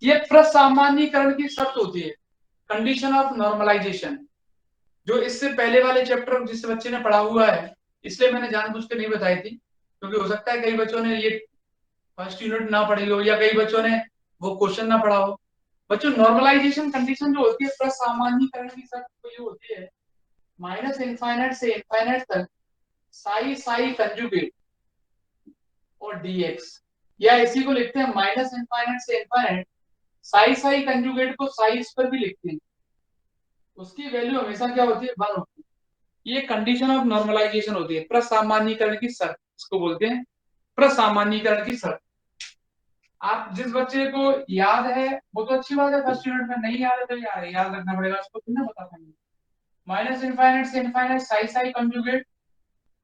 ये प्रसामान्यीकरण की शर्त होती है, कंडीशन ऑफ नॉर्मलाइजेशन, जो इससे पहले वाले चैप्टर जिस बच्चे ने पढ़ा हुआ है, इसलिए मैंने जानबूझ के नहीं बताई थी, क्योंकि हो सकता है कई बच्चों ने ये फर्स्ट यूनिट ना पढ़ी हो, या कई बच्चों ने वो क्वेश्चन ना पढ़ा हो। बच्चों नॉर्मलाइजेशन कंडीशन जो होती है, प्रसामान्यीकरण की शर्त तो ये होती है, माइनस इनफाइनाइट से इनफाइनाइट तक साई साई कंजुगेट और dx, या इसी को लिखते हैं माइनस इनफाइनाइट से इनफाइनाइट साई साई कंजुगेट को साई पर भी लिखते हैं, उसकी वैल्यू हमेशा क्या होती है, 1 होती है। ये कंडीशन ऑफ नॉर्मलाइजेशन होती है, प्रसामान्यीकरण की शर्त, इसको बोलते हैं प्रसामान्यीकरण की शर्त। आप जिस बच्चे को याद है वो तो अच्छी बात है, फर्स्ट यूनिट में नहीं याद है तो याद रखना पड़ेगा, उसको कितना बता पाएंगे। माइनस इनफाइनाइट से इनफाइनाइट साई साई कंजुगेट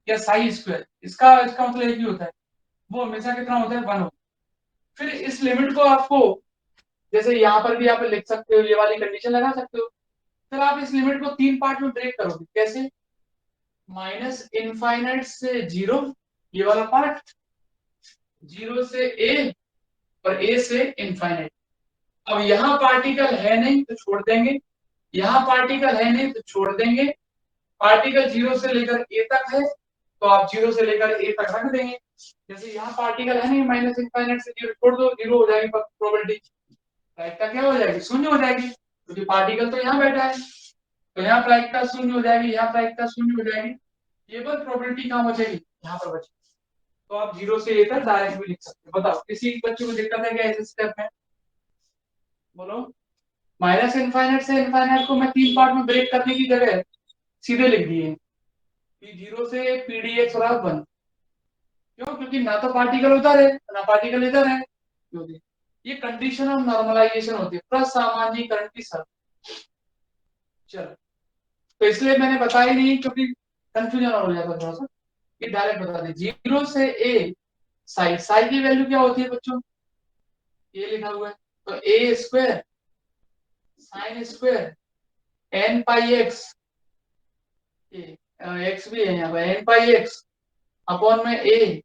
या साई स्क्वायर, इसका मतलब एक ही होता है, वो हमेशा कितना होता है, 1 होता है। फिर इस लिमिट को आपको, जैसे यहाँ पर भी आप लिख सकते हो, ये वाली कंडीशन लगा सकते हो, फिर आप इस लिमिट को 3 पार्ट में ब्रेक करोगे, कैसे, माइनस इनफाइनाइट से 0, ये वाला पार्ट, 0 से a और a से इनफाइनाइट। अब यहाँ पार्टिकल है नहीं तो छोड़ देंगे, यहाँ पार्टिकल है नहीं तो छोड़ देंगे, पार्टिकल 0 से लेकर a तक है तो आप 0 से लेकर a तक रख देंगे। जैसे यहाँ पार्टिकल है नहीं, माइनस इनफाइनाइट से 0 छोड़ दो, 0 हो जाएगी प्रोबेबिलिटी, प्रायिकता क्या हो जाएगी, 0 हो जाएगी। क्योंकि पार्टिकल तो यहाँ बैठा है, तो यहाँ प्रायिकता शून्य हो जाएगी, यहाँ प्रायिकता शून्य हो जाएगी, केवल प्रोबेबिलिटी कहाँ बचेगी, यहाँ पर बचेगी। तो आप 0 से A तक डायरेक्ट भी लिख सकते हो। बताओ किसी बच्चे को दिक्कत है क्या इस स्टेप में? बोलो। माइनस इनफाइनाइट से इनफाइनाइट को मैं 3 पार्ट में ब्रेक करने की जगह सीधे लिख दिए कि 0 से pdx बराबर 1। क्यों? क्योंकि ना तो पार्टिकल उधर है ना पार्टिकल इधर है, ये कंडीशन ऑफ नॉर्मलाइजेशन होती है, प्रसामान्यीकरण की शर्त। चलो, तो इसलिए मैंने बताया ही नहीं क्योंकि कंफ्यूजन हो जाता थोड़ा सा, कि डायरेक्ट बता दें 0 से A साई, साई की वैल्यू क्या होती है बच्चों? ये लिखा हुआ है, तो A square sine square n pi x, x भी है यहाँ पर, n पाई x अपॉन में A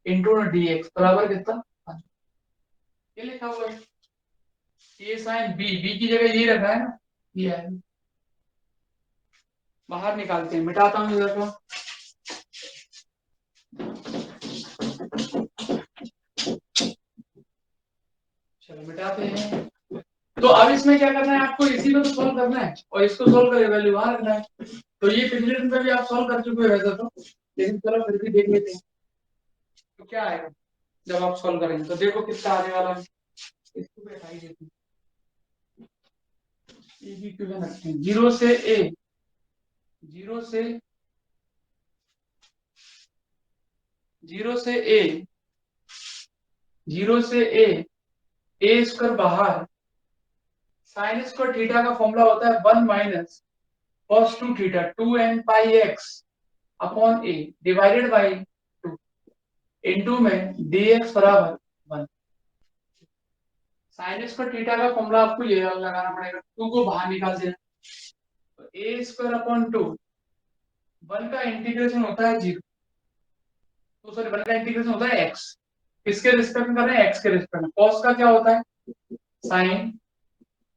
इंटू dx बराबर कितना? ये लिखा हुआ है। A साइन B, B की जगह ये रखा है ना, ये है। बाहर निकालते हैं, मिटाता हूँ इधर को। चलो मिटाते हैं। तो अब इसमें क्या करना है आपको? इसी को तो सॉल्व करना है और इसको सॉल्व करके वैल्यू वहां रखना है। तो ये पिछले दिन में भी आप सॉल्व कर चुके हो वैसे तो, लेकिन चलो फिर भी देख लेते हैं तो क्या आएगा जब आप सॉल्व करेंगे। तो देखो कितना आने वाला है, इसको भी हटाई देते हैं, ये भी क्यों रखते हैं। 0 से A, 0 से A, 0 से A स्क्वायर बाहर, साइन स्क्वायर थीटा का फॉर्मूला होता है 1 minus cos 2 theta 2n pi x upon A divided by 2 into में dx बराबर 1। साइन स्क्वायर थीटा का फॉर्मूला आपको ये लगाना पड़ेगा, 2 को बाहर निकाल देना, तो a स्क्वायर अपॉन 2, 1 का इंटीग्रेशन होता है 0, तो सॉरी 1 का इंटीग्रेशन होता है x, किसके रिस्पेक्ट में कर रहे हैं? x के रिस्पेक्ट में। cos का क्या होता है? साइन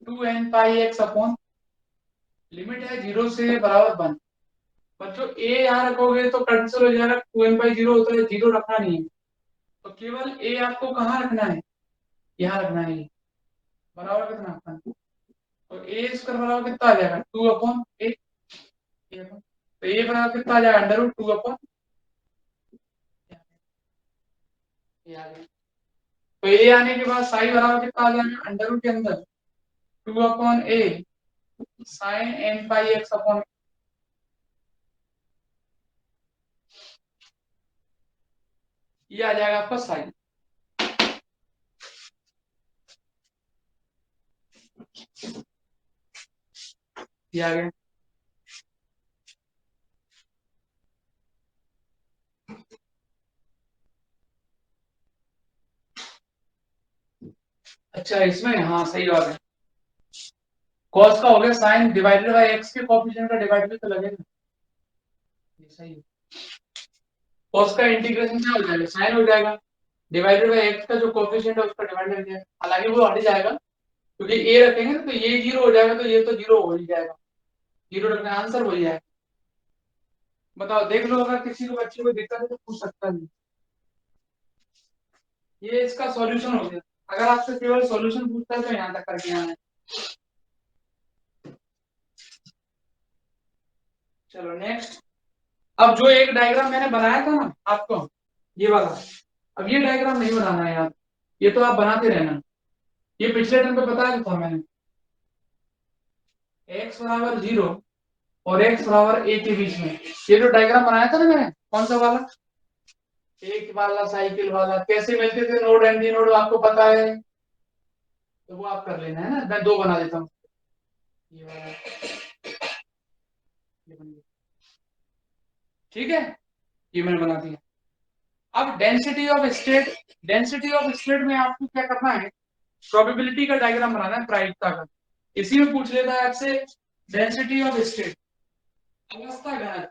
2n पाई x अपॉन, लिमिट है 0 से बराबर 1। बच्चों a यहाँ रखोगे तो कैंसिल हो जाएगा, 2n पाई 0 होता है, 0 रखना नहीं है, तो केवल a आपको कहाँ रखना है? यहाँ रखना है, बराबर कितना रखना है? तो a स्क्वायर बराबर कितना आ जाएगा? 2 अपॉन a, तो a बराबर कितना आ जाएगा? अंडर रूट 2 अपॉन, तो a आने के बाद साई बराबर कितना आ जाएगा? अंडर रूट के अंदर 2 upon a sine n pi x upon, ये आ जाएगा आपका साइन। ये आ गया। अच्छा इसमें, हाँ सही बात है, cos का हो गया साइन डिवाइडेड बाय x के कोएफिशिएंट का डिवाइड भी तो लगेगा, ये सही है। cos का इंटीग्रेशन क्या हो जाएगा? साइन हो जाएगा, डिवाइडेड बाय x का जो कोएफिशिएंट है उसका डिवाइड कर दिया, हालांकि वो हट जाएगा क्योंकि a रखेंगे तो ये 0 हो जाएगा, तो ये तो 0 हो ही जाएगा, 0 रखना आंसर हो जाएगा। बताओ देख लो, अगर किसी को बच्चे को दिक्कत है तो पूछ सकता है। ये इसका सॉल्यूशन हो गया, अगर आपसे केवल सॉल्यूशन पूछता है तो यहाँ तक करके आना है। चलो नेक्स्ट, अब जो एक डायग्राम मैंने बनाया था ना आपको, ये वाला, अब ये डायग्राम नहीं बनाना है यार, ये तो आप बनाते रहना, ये पिछले टाइम पे बताया था मैंने, x बराबर 0 और x बराबर a के बीच में ये जो डायग्राम बनाया था ना मैंने, कौन सा वाला? एक वाला साइकिल वाला, कैसे मिलते थे नोड एंटी नोड आपको पता है, तो वो आप कर लेना है ना। मैं 2 बना देता हूँ, ये वाला, ये बन गया, ठीक है, ये मैंने बना दिया। अब density of state, density of state में आपको क्या करना है? प्रोबेबिलिटी का डायग्राम बनाना है प्रायिकता का। इसी में पूछ लेता है आपसे डेंसिटी ऑफ स्टेट, अवस्था घनत्व,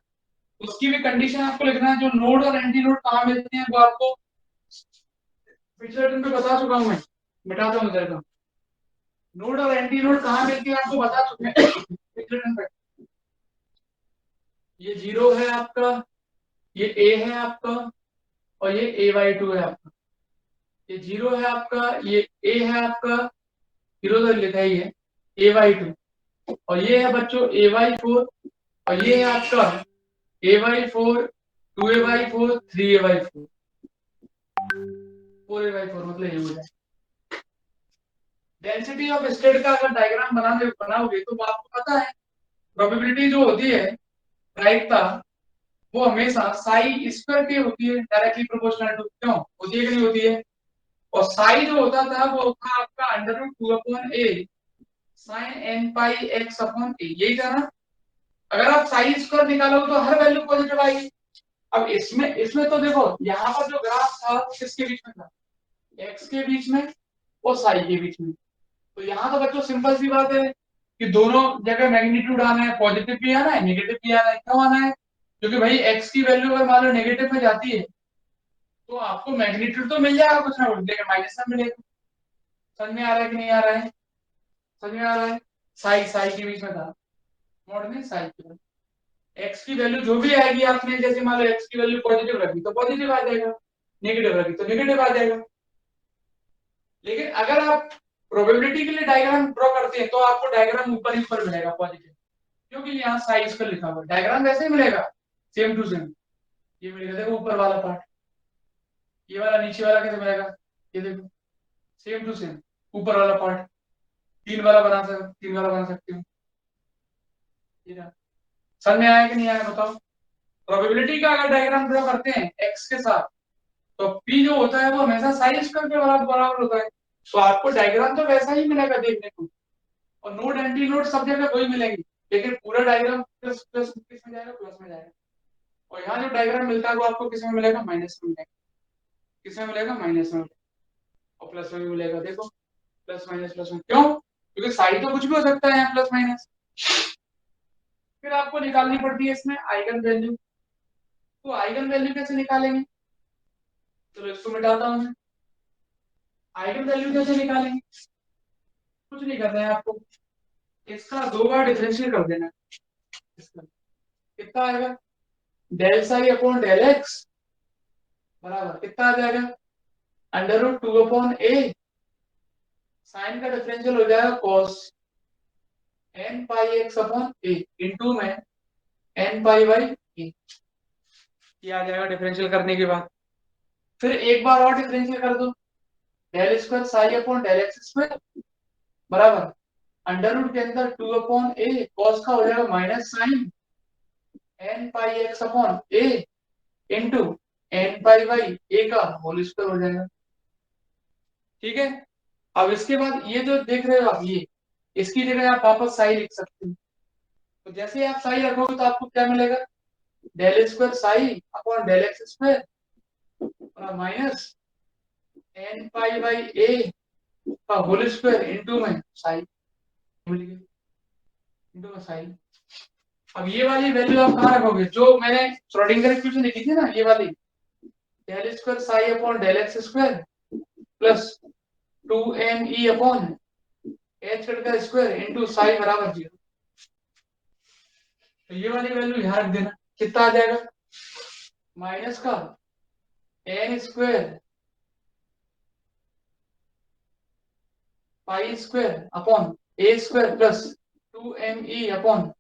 उसकी भी कंडीशन आपको लिखना है। जो नोड और एंटी नोड कहाँ मिलते हैं वो आपको पिछले दिन पे बता चुका हूं मैं, मिटाता हूं इधर का। नोड और एंटी नोड कहाँ मिलते हैं आपको बता चुके हैं पिछले दिन पे। ये 0 है आपका, ये a है आपका, और ये a/2 है आपका। ये 0 है आपका, ये a है आपका, 0 तो लिखा ही है, AY2 और ये है बच्चों AY4 और ये है आपका AY4 2AY4 3AY4 4AY4 मतलब ये हो जाए। डेंसिटी ऑफ स्टेट का अगर डायग्राम बनाओगे तो आपको पता है प्रोबेबिलिटी जो होती है प्रायिकता वो हमेशा साई स्क्वायर की होती है, डायरेक्टली प्रोपोर्शनल टू, क्यों होती है कि नहीं होती है? और साई जो होता था वो था आपका √2/a sin n pi x upon a, यही था ना। अगर आप साई स्क्वायर निकालोगे तो हर वैल्यू पॉजिटिव आएगी। अब इसमें तो देखो यहाँ पर जो ग्राफ था किसके बीच में था, x के बीच में और साई के बीच में। तो यहाँ तो बच्चों सिंपल सी बात है कि दोनों जगह मैग्नीट्यूड आना है, पॉजिटिव भी आना है नेगेटिव भी आना है। क्यों आना है? क्योंकि भाई x की वैल्यू अगर मान लो नेगेटिव में जाती है तो आपको मैग्नीट्यूड तो मिल जाएगा कुछ ना कुछ, लेकिन माइनस में मिलेगा। समझ में आ रहा है कि नहीं आ रहा है? समझ में आ रहा है? साई के बीच में था, मोड में साई के एक्स की वैल्यू जो भी आएगी आपने, जैसे मान लो एक्स की वैल्यू पॉजिटिव रखी तो पॉजिटिव आ जाएगा, नेगेटिव रखी तो नेगेटिव आ जाएगा। लेकिन अगर आप प्रोबेबिलिटी के लिए डायग्राम ड्रॉ करते हैं तो आपको डायग्राम ऊपर ही ऊपर मिलेगा पॉजिटिव, क्योंकि यहाँ साइज पर लिखा हुआ डायग्राम वैसे ही मिलेगा सेम टू सेम। ये मिलेगा देखो ऊपर वाला पार्ट, ये वाला नीचे वाला कैसे मिलेगा, ये देखो सेम टू सेम। ऊपर वाला पार्ट 3 वाला बना सकते हो। समझ में आया कि नहीं आया बताओ? प्रोबेबिलिटी का अगर डायग्राम ड्रॉ करते हैं एक्स के साथ तो पी जो होता है वो हमेशा साइन स्क्वायर के बराबर होता है। तो आपको डायग्राम तो वैसा ही मिलेगा देखने को, और नोड एंटी नोड सब जगह वही मिलेंगे, लेकिन पूरा डायग्राम प्लस प्लस किस में जाएगा, प्लस में जाएगा। और यहाँ जो डायग्राम मिलता है वो आपको किस में मिलेगा, माइनस में मिलेगा। किस में मिलेगा, माइनस में मिलेगा। और प्लस में भी मिलेगा, देखो प्लस में। क्यों? क्योंकि साइड तो कुछ भी हो सकता है यहाँ प्लस माइनस। फिर आपको निकालनी पड़ती है इसमें आइगन वैल्यू। तो आइगन वैल्यू कैसे निकालेंगे? चलो इसको मिटाता हूं मैं। आइगन वैल्यू कैसे निकालेंगे? कुछ नहीं करना है आपको, इसका 2 बार डिफरेंशियल कर देना। इसका कितना आएगा, del psi upon del X बराबर कितना आ जाएगा, √2/a। साइन का डिफरेंशियल हो जाएगा cos n pi x upon a into में n पाई बाई a। ये आ जाएगा डिफरेंशियल करने के बाद। फिर एक बार और डिफरेंशियल कर दो, del square psi upon del x square बराबर अंडर रूट के अंदर 2/a cos का हो जाएगा minus sine n pi x upon a into n pi by a का होल स्क्वायर हो जाएगा। ठीक है। अब इसके बाद ये जो देख रहे हो आप, ये इसकी जगह आप वापस साई लिख सकते हो। तो जैसे ही आप साई रखोगे तो आपको क्या मिलेगा, del square psi upon del x square minus n pi by a का होल स्क्वायर इंटू में साई इंटू में साई। अब ये वाली वैल्यू आप कहाँ रखोगे, जो मैंने श्रोडिंगर इक्वेशन लिखी थी ना, ये वाली del square psi upon del x square plus 2me upon h का स्क्वायर इंटू साई बराबर 0। तो ये वाली वैल्यू यहाँ रख देना। कितना आ जाएगा, माइनस का n square pi square upon a square plus 2me upon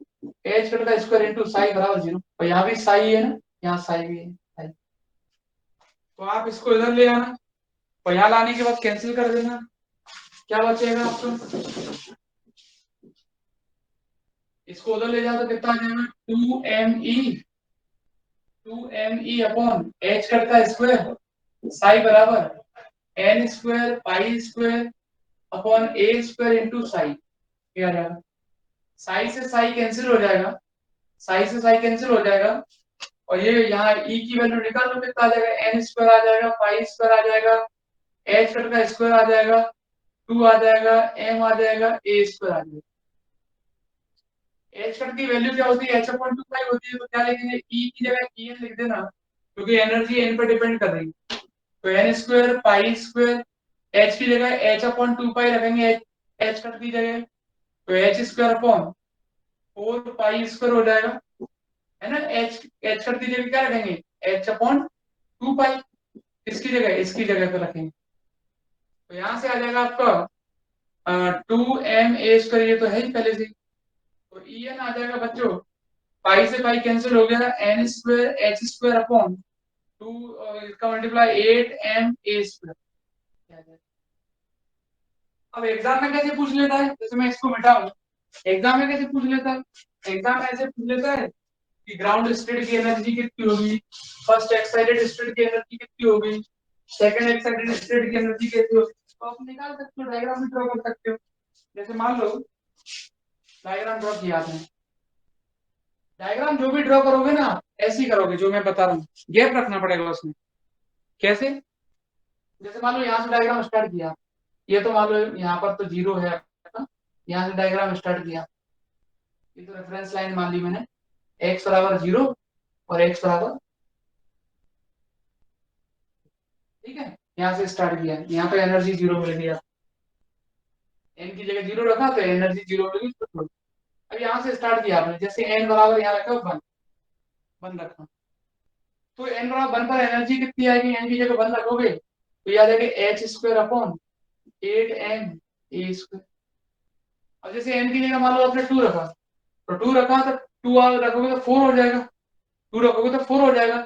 h का स्क्वायर इंटू साई बराबर 0। और यहाँ भी साई है ना, यहाँ साई भी है साई। तो आप इसको इधर ले आना और यहाँ लाने के बाद कैंसिल कर देना। क्या बचेगा आपको, इसको उधर ले जाओ तो कितना आ जाएगा, 2me अपॉन h का स्क्वायर साई बराबर n square pi square upon a square into Sai. क्या आ जाएगा, साई से साई कैंसिल हो जाएगा, साई से साई कैंसिल हो जाएगा। और ये यहाँ e की वैल्यू निकाल लो, कितना आ जाएगा, n स्क्वायर आ जाएगा, पाई स्क्वायर आ जाएगा, h का स्क्वायर आ जाएगा, 2 आ जाएगा, m आ जाएगा, a स्क्वायर आ जाएगा। h कट की वैल्यू क्या होती है, h/2 होती है। तो क्या लिखेंगे, e की जगह en लिख देना, क्योंकि एनर्जी n पर डिपेंड कर रही है। तो n square pi square, h की जगह h/2 रखेंगे, h कट की जगह, तो h square upon 4 pi square हो जाएगा, है ना। h कट की जगह क्या रखेंगे, h/2। इसकी जगह पे रखेंगे। तो यहां से आ जाएगा आपका 2m(a²) ये तो है ही पहले से, तो En आ जाएगा बच्चों, पाई से पाई कैंसिल हो गया, n² h² अपॉन 2 इसका मल्टीप्लाई 8m(a²). अब एग्जाम में कैसे पूछ लेता है, जैसे मैं इसको मिटाऊं, एग्जाम में कैसे पूछ लेता है, एग्जाम में ऐसे पूछ लेता है कि ग्राउंड स्टेट की एनर्जी कितनी होगी, फर्स्ट एक्साइटेड स्टेट की एनर्जी कितनी होगी, सेकंड एक्साइटेड स्टेट की एनर्जी कितनी होगी, तो आप निकाल सकते हो, डायग्राम भी ड्रॉ कर सकते हो। जैसे मान लो डायग्राम ड्रॉ किया आपने, डायग्राम जो भी ड्रॉ करोगे ना ऐसे ही करोगे, जो मैं बता रहा हूँ, गैप रखना पड़ेगा उसमें। कैसे, जैसे मान लो यहाँ से डायग्राम स्टार्ट किया, ये तो मान लो यहाँ पर तो 0 है, यहाँ से डायग्राम स्टार्ट किया, ये तो रेफरेंस लाइन मान ली मैंने, x बराबर 0 और x बराबर, ठीक है, यहाँ से स्टार्ट किया, यहाँ पे एनर्जी 0 मिल गया, n की जगह 0 रखा तो एनर्जी 0 मिल गई। अब यहाँ से स्टार्ट किया आपने, जैसे n बराबर यहाँ रखा 1 रखा, तो n बराबर 1 पर एनर्जी कितनी आएगी, n की जगह 1 रखोगे तो याद है कि h² अपॉन 8m(a²). अब जैसे n की जगह मान लो आपने 2 रखा, तो 2 रखा तो 2 रखोगे तो 4 हो जाएगा, 2 रखोगे तो 4 हो जाएगा,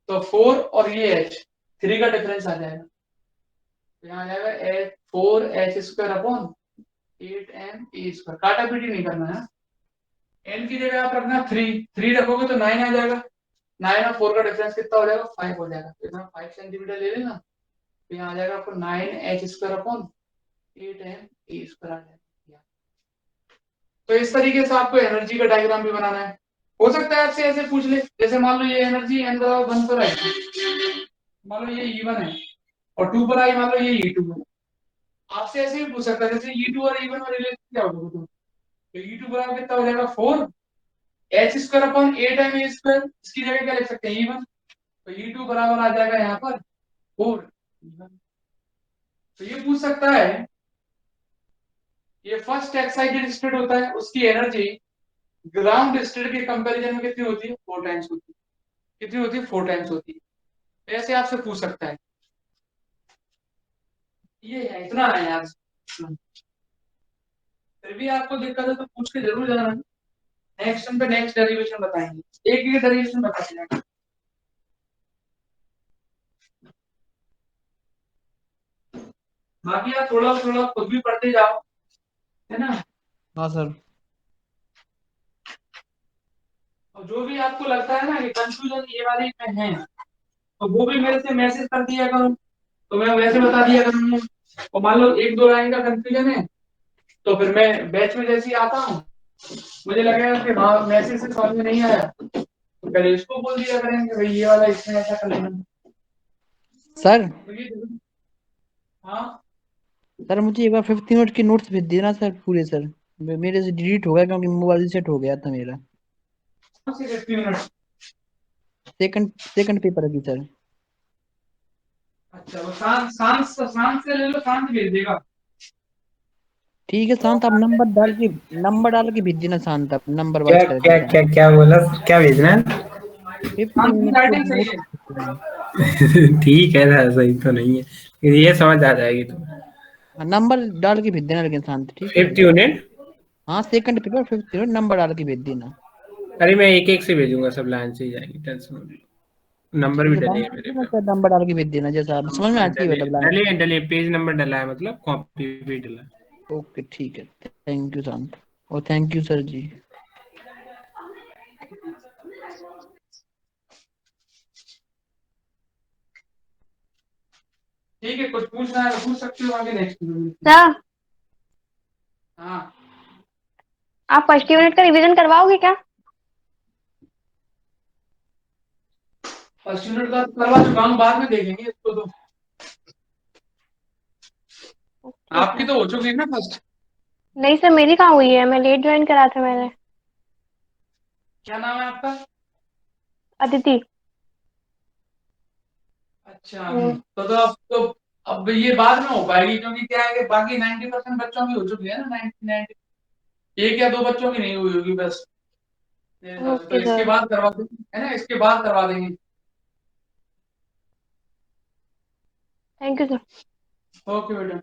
तो 4 और ये h 3 का डिफरेंस आ जाएगा, तो यहाँ आ जाएगा 4h² अपॉन 8m(a²). काटा पीटी नहीं करना है, n की जगह आप रखना 3 रखोगे तो 9 आ जाएगा, 9 और 4 का डिफरेंस कितना हो जाएगा, 5 हो जाएगा, तो यहाँ 5 सेंटीमीटर ले लेना, तो यहाँ आ जाएगा आपको 9h² अपॉन 8m(a² आ जाएगा। तो इस तरीके से आपको एनर्जी का डायग्राम भी बनाना है। हो सकता है आपसे ऐसे पूछ ले, जैसे मान लो ये एनर्जी n बराबर 1 पर आई, मान लो ये E1 है और 2 पर आई मान लो ये E2 है, आपसे ऐसे भी पूछ सकता है, जैसे E2 और E1 में रिलेशन क्या होगा, तो E2 बराबर कितना हो जाएगा 4h² अपॉन 8m(a²), इसकी जगह क्या लिख सकते हैं E1, तो E2 बराबर आ जाएगा यहाँ पर 4। तो ये पूछ सकता है, ये फर्स्ट एक्साइटेड स्टेट होता है, उसकी एनर्जी ग्राउंड स्टेट के कंपैरिजन में कितनी होती है, 4 टाइम्स होती है, कितनी होती है, 4 टाइम्स होती है, ऐसे आपसे पूछ सकता है। ये है, इतना है यार, फिर भी आपको दिक्कत है तो पूछ के जरूर जाना, नेक्स्ट टाइम पे नेक्स्ट डेरिवेशन बताएंगे, एक डेरिवेशन बता देंगे। बाकी आप थोड़ा थोड़ा खुद भी पढ़ते जाओ, है ना। हाँ सर। और जो भी आपको लगता है ना कि कंफ्यूजन ये वाली में है, तो वो भी मेरे से मैसेज कर दिया करो, तो मैं वैसे बता दिया करूंगा। और मान लो 1-2 लाइन का कंफ्यूजन है, तो फिर मैं बैच में जैसे ही आता हूँ, मुझे लगेगा कि हाँ मैसेज से समझ में नहीं आया, तो पहले इसको बोल दिया करेंगे भाई ये वाला इसमें ऐसा कर लेना। सर तो ये हाँ सर मुझे एक बार 50 मिनट की नोट्स भेज देना सर पूरे सर, मेरे से डिलीट हो गया क्योंकि मोबाइल सेट हो गया था मेरा। 50 मिनट। सेकंड पेपर की सर। अच्छा वो शांत से ले लो, शांत भेज देगा। ठीक है शांत, आप नंबर डाल के भेज देना शांत, आप नंबर क्या वाइज क्या करके। क्या क्या बोला, क्या भेजना है? 50 शांत की मिनट राइटिंग की सही है। नोट्स ठीक है ना, सही तो नहीं है, फिर ये समझ आ जाएगी तो। नंबर डाल के भेज देना लेकिन शांत, ठीक है। 50 यूनिट, हाँ सेकंड पेपर 50 मिनट नंबर डाल के भेज देना। अरे मैं एक एक से भेजूंगा, सब लाइन से ही जाएगी, टेंशन मत लो। नंबर भी ठीक है डले हैं मेरे पे, नंबर डाल के भेज देना जैसा आप समझ में आती है डले मतलब। डले डले पेज नंबर डला है, मतलब कॉपी भी डला है। ओके ठीक है, थैंक यू शांत, और थैंक यू सर जी। ठीक है, कुछ पूछना है तो पूछ सकते हो आगे नेक्स्ट। सर हाँ आप फर्स्ट यूनिट का रिवीजन करवाओगे क्या? फर्स्ट यूनिट का करवा चुका हूँ, बाद में देखेंगे इसको तो। आपकी तो हो चुकी है ना फर्स्ट। नहीं सर मेरी कहाँ हुई है, मैं लेट ज्वाइन करा था मैंने। क्या नाम है आपका? अदिति। अच्छा तो अब ये बाद में हो पाएगी, क्योंकि क्या है कि बाकी 90% बच्चों की हो चुकी है ना, 90 एक या 2 बच्चों की नहीं हुई होगी बस, तो ओके इसके सर। बाद करवा देंगे, है ना, इसके बाद करवा देंगे। Thank you sir. ओके बेटा।